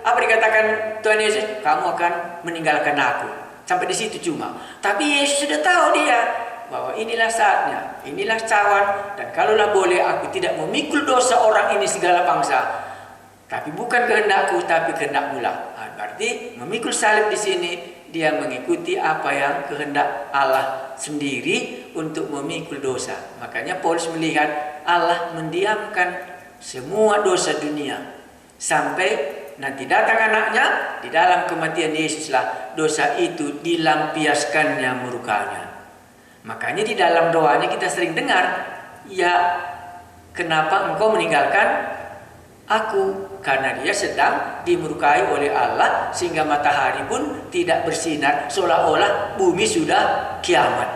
apa dikatakan Tuhan Yesus, kamu akan meninggalkan aku. Sampai di situ cuma. Tapi Yesus sudah tahu dia bahwa inilah saatnya, inilah cawan, dan kalaulah boleh aku tidak memikul dosa orang ini segala bangsa. Tapi bukan kehendakku, tapi kehendakmu lah. Berarti memikul salib di sini dia mengikuti apa yang kehendak Allah sendiri untuk memikul dosa. Makanya Paulus melihat Allah mendiamkan semua dosa dunia sampai nanti datang anaknya, di dalam kematian Yesuslah dosa itu dilampiaskannya murkanya. Makanya di dalam doanya kita sering dengar, ya kenapa engkau meninggalkan aku? Karena dia sedang dimurkai oleh Allah sehingga matahari pun tidak bersinar, seolah-olah bumi sudah kiamat.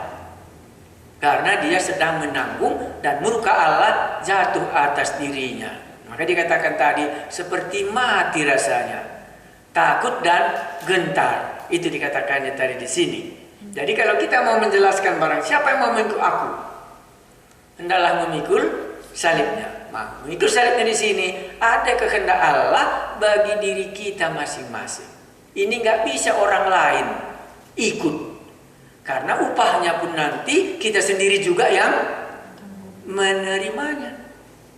Karena dia sedang menanggung dan murka Allah jatuh atas dirinya. Maka dikatakan tadi seperti mati rasanya, takut dan gentar. Itu dikatakannya tadi di sini. Jadi kalau kita mau menjelaskan barang siapa yang mau mengikut aku, hendaklah memikul salibnya. Memikul salibnya di sini ada kehendak Allah bagi diri kita masing-masing. Ini nggak bisa orang lain ikut, karena upahnya pun nanti kita sendiri juga yang menerimanya.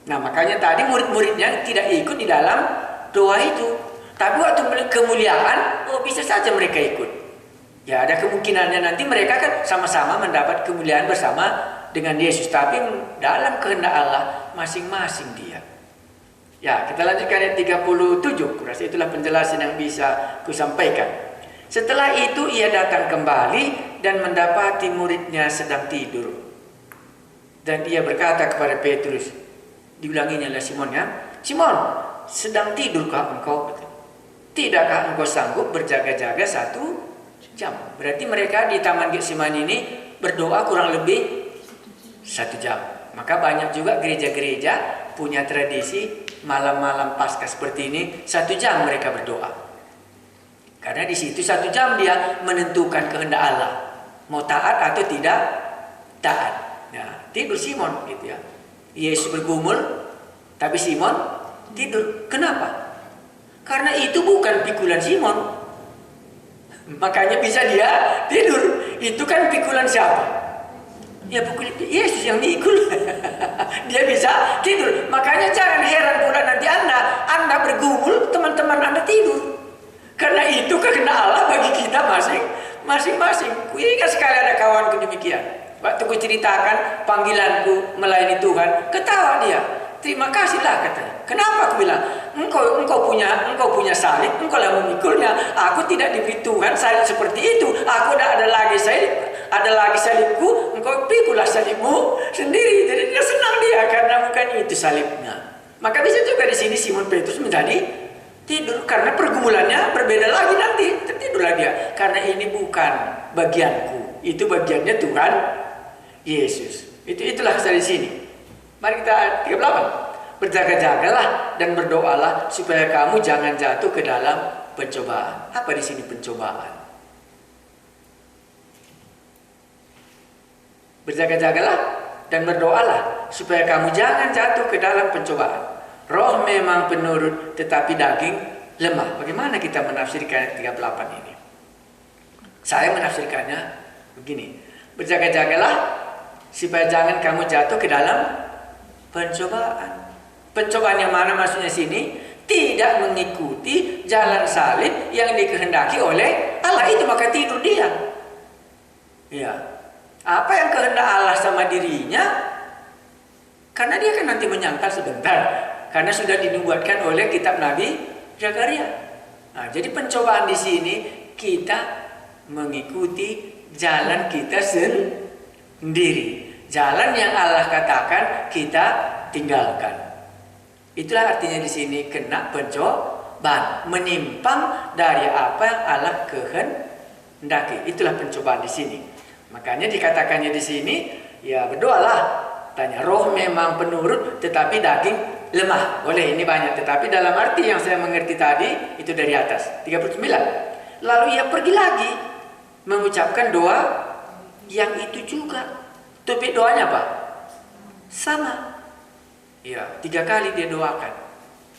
Nah makanya tadi murid-muridnya tidak ikut di dalam doa itu, tapi waktu kemuliaan, bisa saja mereka ikut. Ya ada kemungkinannya nanti mereka kan sama-sama mendapat kemuliaan bersama dengan Yesus, tapi dalam kehendak Allah masing-masing dia. Ya, kita lanjutkan ayat 37. Kurasa itulah penjelasan yang bisa kusampaikan. Setelah itu ia datang kembali dan mendapati muridnya sedang tidur. Dan ia berkata kepada Petrus, diulanginya oleh Simon ya, Simon, sedang tidurkah engkau? Tidakkah engkau sanggup berjaga-jaga 1 jam? Berarti mereka di Taman Getsemani ini berdoa kurang lebih 1 jam. Maka banyak juga gereja-gereja punya tradisi malam-malam Paskah seperti ini 1 jam mereka berdoa. Karena di situ 1 jam dia menentukan kehendak Allah, mau taat atau tidak taat. Nah, tidur Simon gitu ya. Yesus bergumul, tapi Simon tidur. Kenapa? Karena itu bukan pikulan Simon. Makanya bisa dia tidur. Itu kan pikulan siapa? Ya pukul Yesus yang mikul. Dia bisa tidur. Makanya jangan heran pula nanti Anda bergumul, teman-teman Anda tidur. Karena itu kehendak Allah bagi kita masing-masing. Kuingat sekali ada kawanku demikian. Waktu ku ceritakan panggilanku melayani Tuhan, ketawa dia. Terima kasihlah katanya. Kenapa aku bilang? Engkau punya salib, engkau lah memikulnya. Aku tidak diberi Tuhan salib seperti itu. Aku tidak ada lagi salibku, engkau pikulah salibmu sendiri. Jadi dia senang dia karena bukan itu salibnya. Maka bisa juga di sini Simon Petrus menjadi tidur karena pergumulannya berbeda lagi nanti. Tertidurlah dia karena ini bukan bagianku. Itu bagiannya Tuhan Yesus. Itulah kisah di sini. Mari kita ayat 38. Berjaga-jagalah dan berdoalah supaya kamu jangan jatuh ke dalam pencobaan. Apa di sini pencobaan? Berjaga-jagalah dan berdoalah supaya kamu jangan jatuh ke dalam pencobaan. Roh memang penurut tetapi daging lemah. Bagaimana kita menafsirkan ayat 38 ini? Saya menafsirkannya begini. Berjaga-jagalah supaya jangan kamu jatuh ke dalam pencobaan. Pencobaan yang mana maksudnya sini? Tidak mengikuti jalan salib yang dikehendaki oleh Allah, itu maka tidur dia. Ya. Apa yang kehendak Allah sama dirinya? Karena dia kan nanti menyangkal sebentar. Karena sudah dinubuatkan oleh kitab Nabi Zakaria. Nah, jadi pencobaan di sini kita mengikuti jalan kita sendiri. Jalan yang Allah katakan kita tinggalkan. Itulah artinya di sini kena pencobaan, menyimpang dari apa yang Allah kehendaki. Itulah pencobaan di sini. Makanya dikatakannya di sini, ya berdoalah. Tanya, roh memang penurut tetapi daging lemah. Boleh, ini banyak. Tetapi dalam arti yang saya mengerti tadi, itu dari atas. 39. Lalu ia pergi lagi mengucapkan doa yang itu juga. Topik doanya apa? Sama. Ya, 3 kali dia doakan.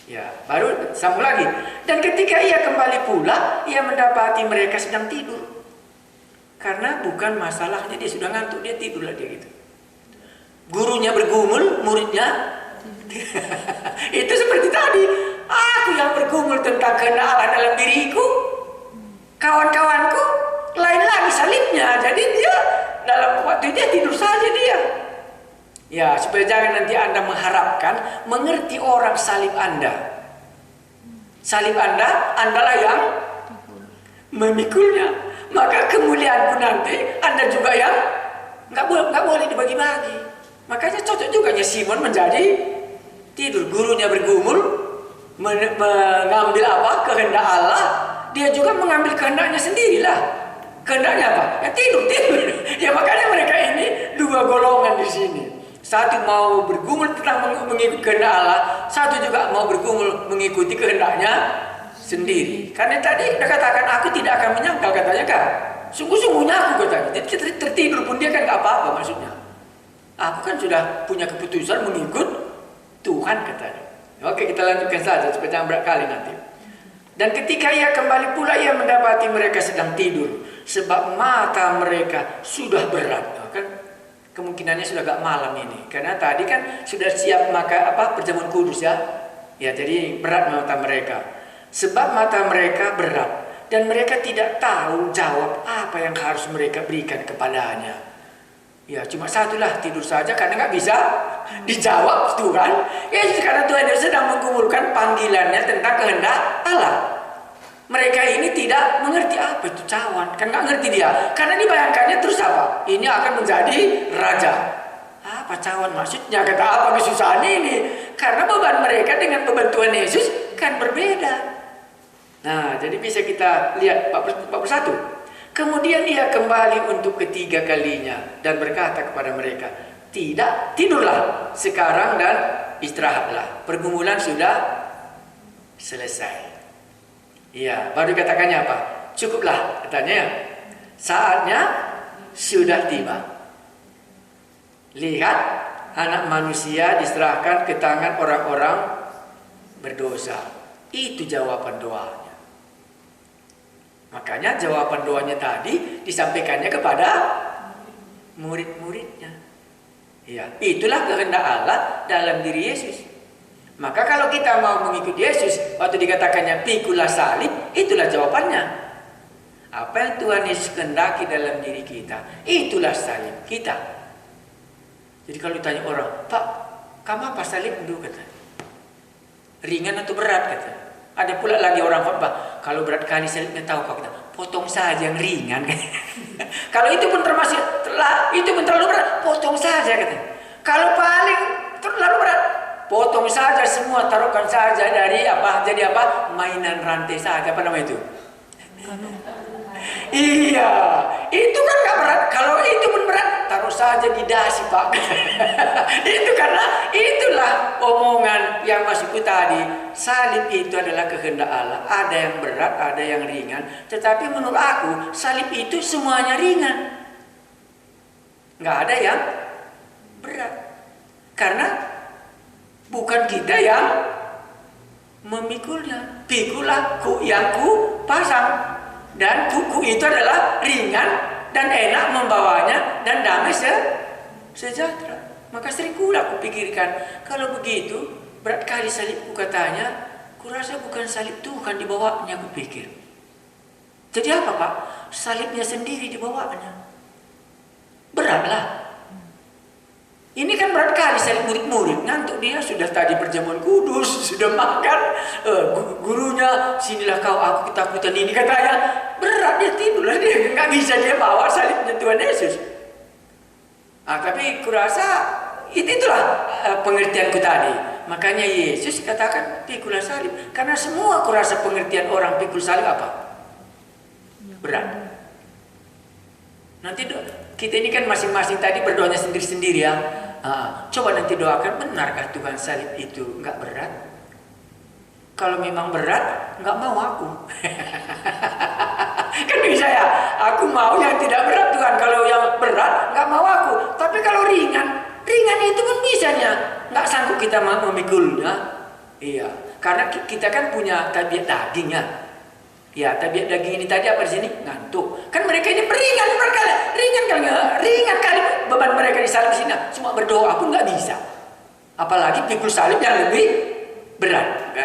Ya, baru sambung lagi. Dan ketika ia kembali pula, ia mendapati mereka sedang tidur. Karena bukan masalahnya dia sudah ngantuk, dia tidurlah dia gitu. Gurunya bergumul, muridnya itu seperti tadi. Aku yang bergumul tentang kehendak Allah dalam diriku, kawan-kawanku lain lagi salibnya. Jadi dia dalam waktu dia tidur saja dia. Ya, supaya jangan nanti Anda mengharapkan mengerti orang salib Anda. Salib Anda, Andalah yang memikulnya. Maka kemuliaan pun nanti Anda juga yang nggak boleh dibagi-bagi. Makanya cocok juga Simon menjadi tidur. Gurunya bergumul, mengambil apa? Kehendak Allah. Dia juga mengambil kehendaknya sendirilah. Kehendaknya apa? Ya tidur. Ya makanya mereka ini 2 golongan di sini. Satu mau bergumul tentang mengikuti kehendak Allah, satu juga mau bergumul mengikuti kehendaknya sendiri. Karena tadi dia katakan aku tidak akan menyangkal, katanya kan. Sungguh-sungguhnya aku katanya. Jadi tertidur pun dia kan nggak apa-apa maksudnya. Aku kan sudah punya keputusan mengikut Tuhan katanya. Oke, kita lanjutkan saja supaya jangan berat kali nanti. Dan ketika ia kembali pula ia mendapati mereka sedang tidur sebab mata mereka sudah berat. Kan kemungkinannya sudah agak malam ini. Karena tadi kan sudah siap perjamuan kudus ya. Ya, jadi berat mata mereka. Sebab mata mereka berat dan mereka tidak tahu jawab apa yang harus mereka berikan kepadanya. Ya, cuma satulah, tidur saja karena nggak bisa dijawab Tuhan. Ya, karena Tuhan sedang menggumulkan panggilannya tentang kehendak Allah. Mereka ini tidak mengerti apa itu cawan, kan nggak ngerti dia. Karena dibayangkannya terus apa? Ini akan menjadi raja. Apa cawan maksudnya? Kata apa kesusahan ini? Karena beban mereka dengan beban Tuhan Yesus kan berbeda. Nah, jadi bisa kita lihat 41. Kemudian ia kembali untuk ketiga kalinya dan berkata kepada mereka, tidak, tidurlah sekarang dan istirahatlah. Pergumulan sudah selesai. Iya, baru katakannya apa? Cukuplah, katanya. Saatnya sudah tiba. Lihat, anak manusia diserahkan ke tangan orang-orang berdosa. Itu jawaban doanya. Makanya jawaban doanya tadi disampaikannya kepada murid-muridnya. Ya, itulah kehendak Allah dalam diri Yesus. Maka kalau kita mau mengikuti Yesus, waktu dikatakannya pikulah salib, itulah jawabannya. Apa yang Tuhan Yesus kehendaki dalam diri kita, itulah salib kita. Jadi kalau ditanya orang, Pak, kamu apa salib dulu, kata? Ringan atau berat, kata? Ada pula lagi orang khotbah, kalau berat kali salibnya tahu Pak, kata, potong saja yang ringan. Kalau itu pun terlalu berat, potong saja, kata. Kalau paling terlalu berat, potong saja semua, taruhkan saja dari apa, jadi apa, mainan rantai saja, apa nama itu? Iya, itu kan gak berat. Kalau itu pun berat, taruh saja di dasi, Pak. Itu karena itulah omongan yang masukku tadi. Salib itu adalah kehendak Allah. Ada yang berat, ada yang ringan. Tetapi menurut aku, salib itu semuanya ringan. Gak ada yang berat. Karena bukan kita yang memikulnya. Pikulah yang ku pasang. Dan kuku itu adalah ringan dan enak membawanya dan damai sejahtera. Maka sering pula aku pikirkan, kalau begitu berat kali salibku, katanya, kurasa bukan salib Tuhan dibawanya, aku pikir. Jadi apa, Pak? Salibnya sendiri dibawanya. Beratlah. Ini kan berat kali salib murid-murid. Ngantuk dia, sudah tadi perjamuan kudus, sudah makan. Gurunya, sinilah kau, aku ketakutan ini, katanya. Berat, dia tidurlah, dia nggak bisa dia bawa salibnya Tuhan Yesus. Tapi kurasa itulah pengertianku tadi. Makanya Yesus katakan pikulah salib. Karena semua kurasa pengertian orang pikul salib apa? Berat. Nanti kita ini kan masing-masing tadi berdoanya sendiri-sendiri ya. Coba nanti doakan, benarkah Tuhan salib itu nggak berat? Kalau memang berat, nggak mau aku. Kan bisa ya, aku mau yang tidak berat Tuhan. Kalau yang berat, nggak mau aku. Tapi kalau ringan itu pun bisanya. Nggak sanggup kita memikulnya. Iya, karena kita kan punya tabiat daging ya. Ya, tabiat daging ini tadi apa di sini? Ngantuk. Kan mereka ini ringan kali beban mereka di salib sini. Cuma berdoa pun nggak bisa. Apalagi pikul salib yang lebih berat.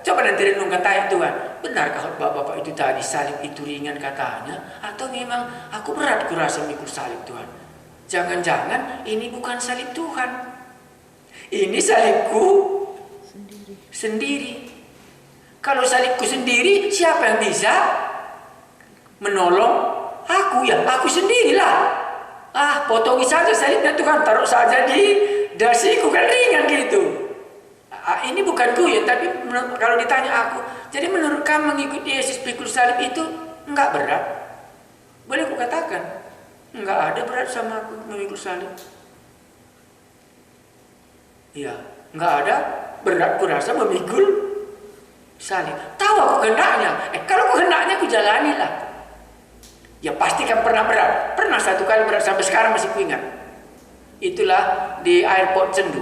Coba nanti renungkan tanya Tuhan, benarkah bapak itu tadi salib itu ringan katanya? Atau memang aku berat kurasa mikul salib Tuhan? Jangan-jangan ini bukan salib Tuhan. Ini salibku sendiri. Kalau salibku sendiri, siapa yang bisa menolong aku? Ya, aku sendirilah. Potongi saja salibnya Tuhan, taruh saja di dasiku, kan ringan gitu. Ini bukan ku ya, tapi kalau ditanya aku, jadi menurut kamu mengikuti Yesus pikul salib itu enggak berat? Boleh aku katakan, enggak ada berat sama aku memikul salib. Iya, enggak ada berat kurasa memikul salib. Tahu aku kehendaknya. Kalau aku kehendaknya aku jalanilah. Ya pasti kan pernah berat. Pernah satu kali berat sampai sekarang masih kuingat. Itulah di airport Chengdu,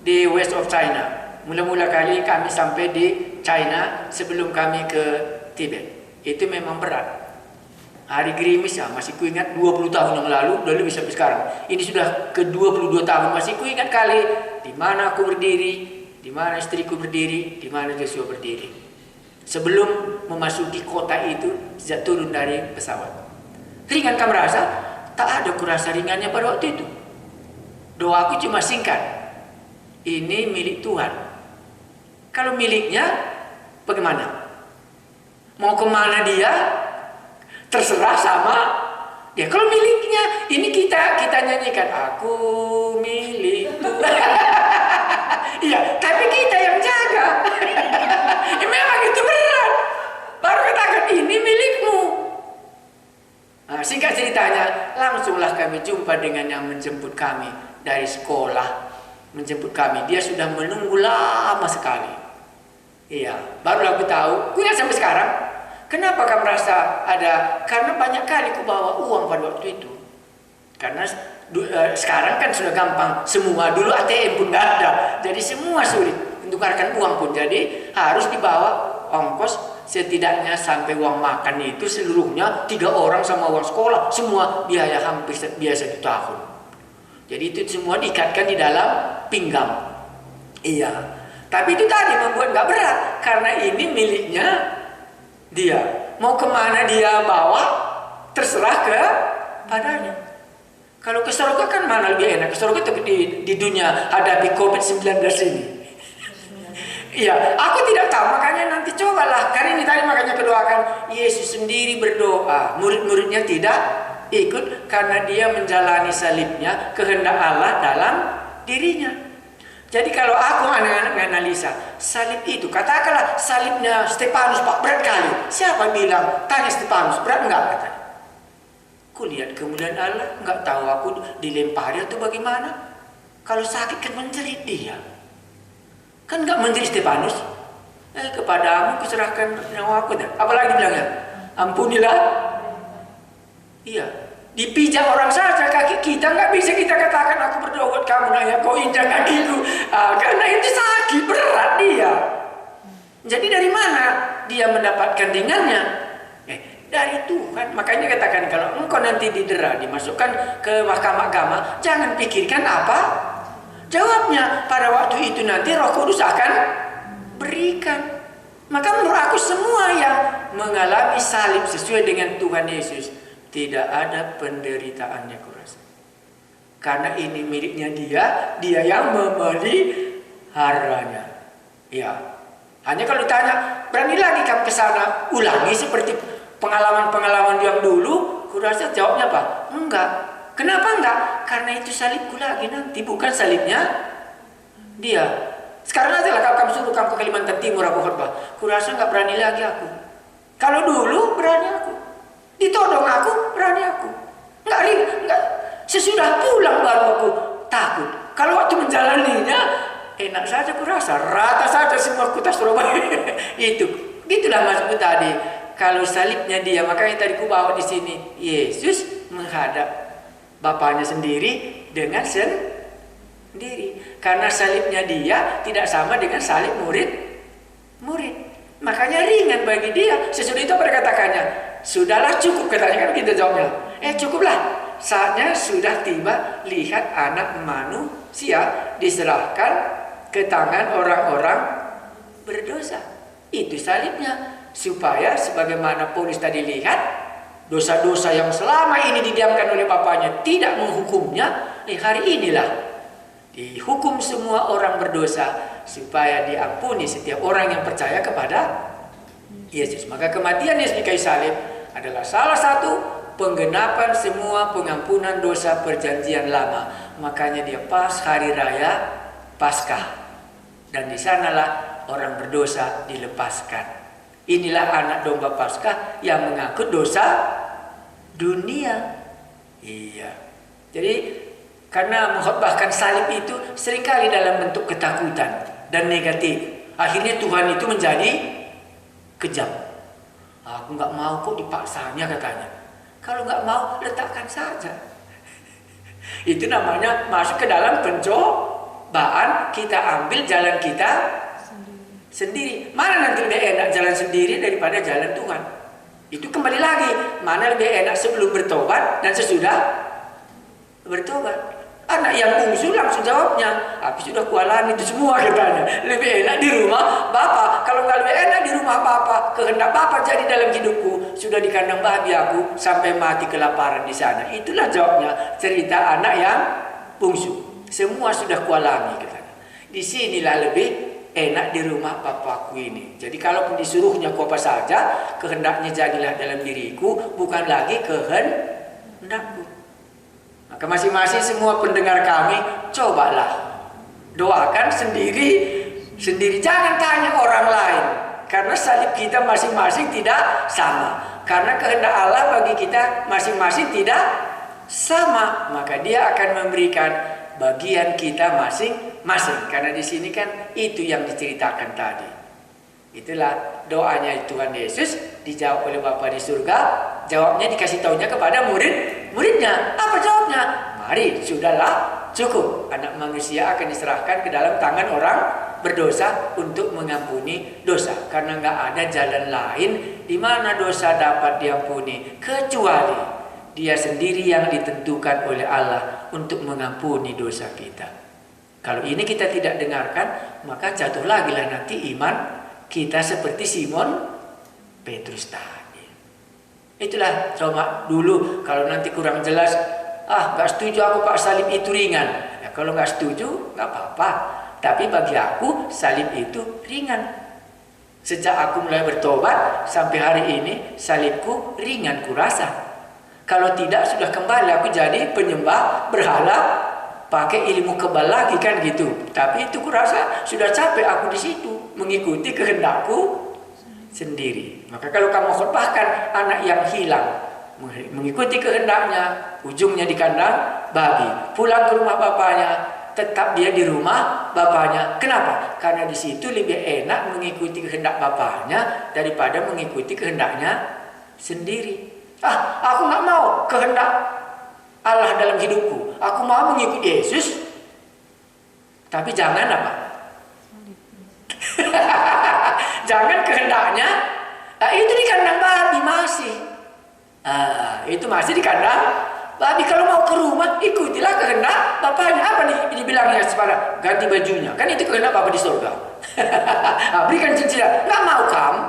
di West of China. Mula-mula kali kami sampai di China sebelum kami ke Tibet. Itu memang berat. Hari gerimis ya, masih kuingat 20 tahun yang lalu, udah lebih sampai sekarang. Ini sudah ke 22 tahun, masih kuingat kali di mana aku berdiri, di mana istriku berdiri, di mana Joshua berdiri. Sebelum memasuki kota itu, sejak turun dari pesawat. Ringan kamu rasa? Tak ada kurasa ringannya pada waktu itu. Doaku cuma singkat. Ini milik Tuhan. Kalau miliknya, bagaimana? Mau kemana dia? Terserah sama dia. Kalau miliknya, ini kita nyanyikan, aku milik Tuhan. Iya, tapi kita yang jaga. Memang itu berat. Baru katakan ini milikmu. Singkat ceritanya, langsunglah kami jumpa dengan yang menjemput kami dari sekolah. Menjemput kami, dia sudah menunggu lama sekali. Iya, baru aku tahu. Ku ingat sampai sekarang. Kenapa kamu merasa ada? Karena banyak kali ku bawa uang pada waktu itu. Karena sekarang kan sudah gampang semua. Dulu ATM pun nggak ada, jadi semua sulit menukarkan uang pun. Jadi harus dibawa ongkos setidaknya sampai uang makan itu seluruhnya 3 orang sama uang sekolah. Semua biaya hampir biaya 1 tahun. Jadi itu semua diikatkan di dalam pinggang. Iya. Tapi itu tadi membuat gak berat. Karena ini miliknya dia. Mau kemana dia bawa, terserah padanya. Kalau ke surga kan mana lebih enak? Ke surga di dunia hadapi COVID-19 ini. Iya, aku tidak tahu, makanya nanti cobalah. Karena ini tadi makanya kedoakan Yesus sendiri berdoa. Murid-muridnya tidak ikut karena dia menjalani salibnya, kehendak Allah dalam dirinya. Jadi kalau aku anak-anak analisa salib itu, katakanlah salibnya Stefanus Pak berat kali. Siapa bilang? Tanya Stefanus, berat enggak? Katanya. Aku lihat kemuliaan Allah, enggak tahu aku dilempari atau bagaimana. Kalau sakit kan menjerit dia. Kan enggak menjerit Stefanus. Kepadamu kuserahkan nyawaku. Apalagi bilangnya, ampunilah. Iya, dipijak orang saja kaki kita, nggak bisa kita katakan aku berdoa buat kamu nanya kau injak kakiku, karena itu sakit berat dia. Jadi dari mana dia mendapatkan ringannya? Dari Tuhan. Makanya katakan kalau engkau nanti didera, dimasukkan ke mahkamah agama, jangan pikirkan apa jawabnya. Pada waktu itu nanti Roh Kudus akan berikan. Maka menurut aku semua yang mengalami salib sesuai dengan Tuhan Yesus, tidak ada penderitaannya kurasa. Karena ini miliknya dia yang memeliharanya. Ya. Hanya kalau ditanya, berani lagi kamu ke sana, ulangi seperti pengalaman-pengalaman yang dulu, kurasa jawabnya apa? Enggak. Kenapa enggak? Karena itu salibku lagi nanti, bukan salibnya dia. Sekarang aja lah kamu suruh kamu ke Kalimantan Timur aku khotbah. Kurasa enggak berani lagi aku. Kalau dulu berani aku. Ditodong aku, berani aku. Enggak. Sesudah pulang baru aku takut. Kalau waktu menjalaninya, enak saja kurasa. Rata saja semua kota Surabaya. Itulah maksudku tadi. Kalau salibnya dia, makanya tadi ku bawa di sini. Yesus menghadap Bapaknya sendiri dengan sendiri. Karena salibnya dia tidak sama dengan salib murid. Makanya ringan bagi dia. Sesudah itu apa dikatakannya? Sudahlah cukup katanya, kan kita jawabnya. Cukuplah. Saatnya sudah tiba, lihat anak manusia diserahkan ke tangan orang-orang berdosa. Itu salibnya. Supaya sebagaimana Paulus tadi lihat, dosa-dosa yang selama ini didiamkan oleh Bapaknya tidak menghukumnya, hari inilah dihukum semua orang berdosa supaya diampuni setiap orang yang percaya kepada Yesus. Maka kematian Yesus di kayu salib adalah salah satu penggenapan semua pengampunan dosa perjanjian lama. Makanya dia pas hari raya Paskah. Dan di sanalah orang berdosa dilepaskan. Inilah anak domba Paskah yang mengangkut dosa dunia. Iya. Jadi karena mengkhotbahkan salib itu seringkali dalam bentuk ketakutan dan negatif. Akhirnya Tuhan itu menjadi kejam. Aku nggak mau kok dipaksanya katanya. Kalau nggak mau letakkan saja. Itu namanya masuk ke dalam pencobaan. Kita ambil jalan kita sendiri. Mana nanti lebih enak jalan sendiri daripada jalan Tuhan? Itu kembali lagi. Mana lebih enak sebelum bertobat dan sesudah bertobat? Anak yang bungsu langsung jawabnya, aku sudah kualami itu semua katanya. Lebih enak di rumah Bapak. Kalau nggak lebih enak di rumah Bapak, kehendak Bapak jadi dalam hidupku. Sudah di kandang babi aku sampai mati kelaparan di sana. Itulah jawabnya cerita anak yang bungsu. Semua sudah kualami katanya. Disinilah lebih enak di rumah Bapakku ini. Jadi kalaupun disuruhnya ku apa saja, kehendaknya jadilah dalam diriku, bukan lagi kehendakku. Maka masing-masing semua pendengar kami, cobalah doakan sendiri. Jangan tanya orang lain. Karena salib kita masing-masing tidak sama. Karena kehendak Allah bagi kita masing-masing tidak sama. Maka dia akan memberikan bagian kita masing-masing. Karena di sini kan itu yang diceritakan tadi. Itulah doanya Tuhan Yesus, dijawab oleh Bapa di surga. Jawabnya dikasih taunya kepada muridnya. Apa jawabnya? Mari, sudahlah, cukup. Anak manusia akan diserahkan ke dalam tangan orang berdosa untuk mengampuni dosa. Karena nggak ada jalan lain di mana dosa dapat diampuni kecuali Dia sendiri yang ditentukan oleh Allah untuk mengampuni dosa kita. Kalau ini kita tidak dengarkan, maka jatuh lagi lah nanti iman kita seperti Simon Petrus tadi. Itulah coba dulu kalau nanti kurang jelas, nggak setuju aku Pak, salib itu ringan. Ya, kalau nggak setuju nggak apa-apa. Tapi bagi aku salib itu ringan. Sejak aku mulai bertobat sampai hari ini salibku ringan kurasa. Kalau tidak sudah kembali aku jadi penyembah berhala, pakai ilmu kebal lagi kan gitu. Tapi itu kurasa sudah capek aku di situ mengikuti kehendakku sendiri. Maka kalau kamu khotbahkan anak yang hilang mengikuti kehendaknya, ujungnya di kandang babi, pulang ke rumah bapaknya, tetap dia di rumah bapaknya. Kenapa? Karena di situ lebih enak mengikuti kehendak bapaknya daripada mengikuti kehendaknya sendiri. Aku nggak mau kehendak Allah dalam hidupku. Aku mau mengikuti Yesus. Tapi jangan apa? Jangan kehendaknya. Itu di kandang babi masih. Itu masih di kandang babi. Kalau mau ke rumah, ikutilah kehendak bapaknya. Apa nih dibilangnya sepada ganti bajunya? Kan itu kehendak Bapa di surga. Berikan cincin. Nggak mau kamu.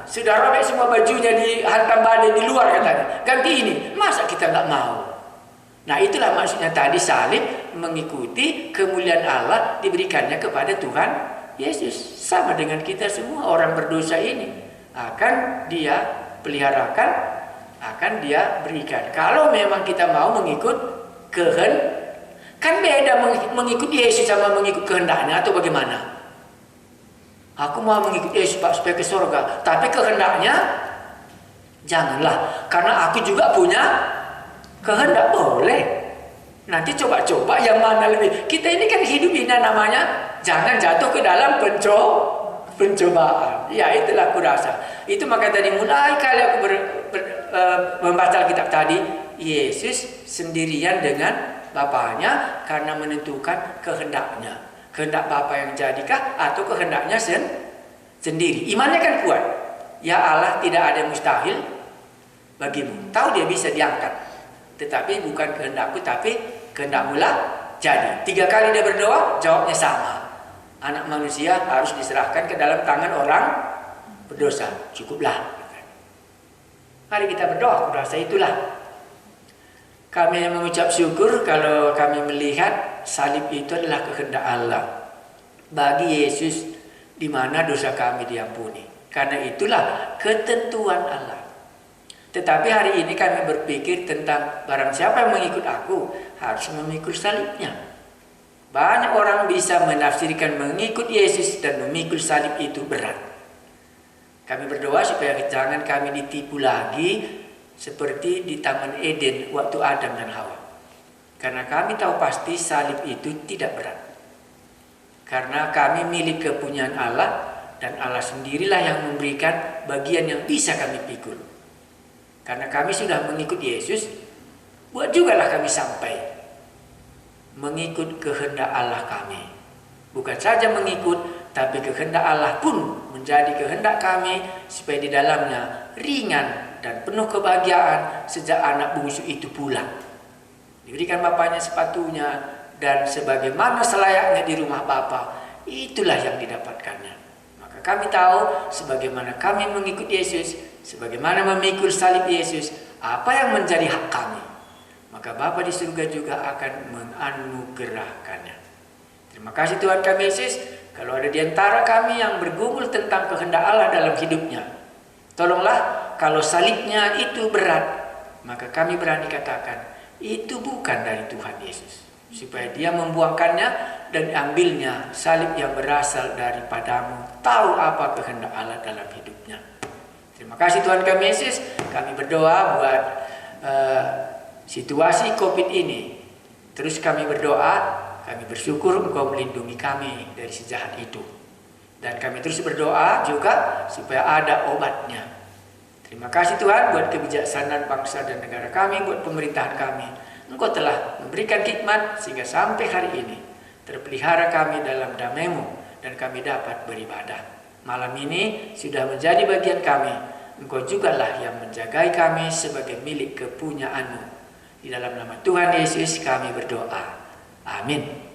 Sudah robek semua bajunya, dihantam badai di luar katanya. Ganti ini. Masa kita nggak mau? Nah itulah maksudnya tadi salib mengikuti kemuliaan Allah diberikannya kepada Tuhan Yesus. Sama dengan kita semua orang berdosa ini. Akan Dia peliharakan, akan Dia berikan. Kalau memang kita mau mengikut kan beda mengikut Yesus sama mengikut kehendaknya atau bagaimana? Aku mau mengikut Yesus Pak supaya ke surga, tapi kehendaknya janganlah. Karena aku juga punya kehendak, boleh. Nanti coba-coba yang mana lebih. Kita ini kan hidup ini namanya jangan jatuh ke dalam pencobaan. Ya itulah aku rasa. Itu maka tadi mulai kali aku membaca kitab tadi, Yesus sendirian dengan Bapaknya karena menentukan kehendaknya. Kehendak Bapa yang jadikah atau kehendaknya sendiri. Imannya kan kuat. Ya Allah, tidak ada yang mustahil bagimu. Tahu dia bisa diangkat. Tetapi bukan kehendakku, tapi kehendakmu lah jadi. 3 kali dia berdoa, jawabnya sama. Anak manusia harus diserahkan ke dalam tangan orang berdosa. Cukuplah. Mari kita berdoa, aku rasa itulah. Kami mengucap syukur kalau kami melihat salib itu adalah kehendak Allah bagi Yesus, di mana dosa kami diampuni. Karena itulah ketentuan Allah. Tetapi hari ini kami berpikir tentang barang siapa yang mengikut aku harus memikul salibnya. Banyak orang bisa menafsirkan mengikut Yesus dan memikul salib itu berat. Kami berdoa supaya jangan kami ditipu lagi seperti di Taman Eden waktu Adam dan Hawa. Karena kami tahu pasti salib itu tidak berat. Karena kami milik kepunyaan Allah dan Allah sendirilah yang memberikan bagian yang bisa kami pikul. Karena kami sudah mengikut Yesus, buat jugalah kami sampai mengikut kehendak Allah kami. Bukan saja mengikut, tapi kehendak Allah pun menjadi kehendak kami supaya di dalamnya ringan dan penuh kebahagiaan sejak anak bungsu itu pulang. Diberikan bapaknya sepatunya dan sebagaimana selayaknya di rumah bapa, itulah yang didapatkannya. Maka kami tahu sebagaimana kami mengikut Yesus, sebagaimana memikul salib Yesus, apa yang menjadi hak kami, maka Bapa di surga juga akan menganugerahkannya. Terima kasih Tuhan kami Yesus. Kalau ada di antara kami yang bergumul tentang kehendak Allah dalam hidupnya, tolonglah kalau salibnya itu berat, maka kami berani katakan itu bukan dari Tuhan Yesus, supaya dia membuangkannya dan ambilnya salib yang berasal daripadamu, tahu apa kehendak Allah dalam hidupnya. Terima kasih Tuhan kami Yesus. Kami berdoa buat situasi COVID ini. Terus kami berdoa, kami bersyukur Engkau melindungi kami dari si jahat itu. Dan kami terus berdoa juga supaya ada obatnya. Terima kasih Tuhan buat kebijaksanaan bangsa dan negara kami, buat pemerintahan kami. Engkau telah memberikan hikmat sehingga sampai hari ini terpelihara kami dalam damai-Mu, dan kami dapat beribadah. Malam ini sudah menjadi bagian kami. Engkau jugalah yang menjagai kami sebagai milik kepunyaan-Mu. Di dalam nama Tuhan Yesus kami berdoa. Amin.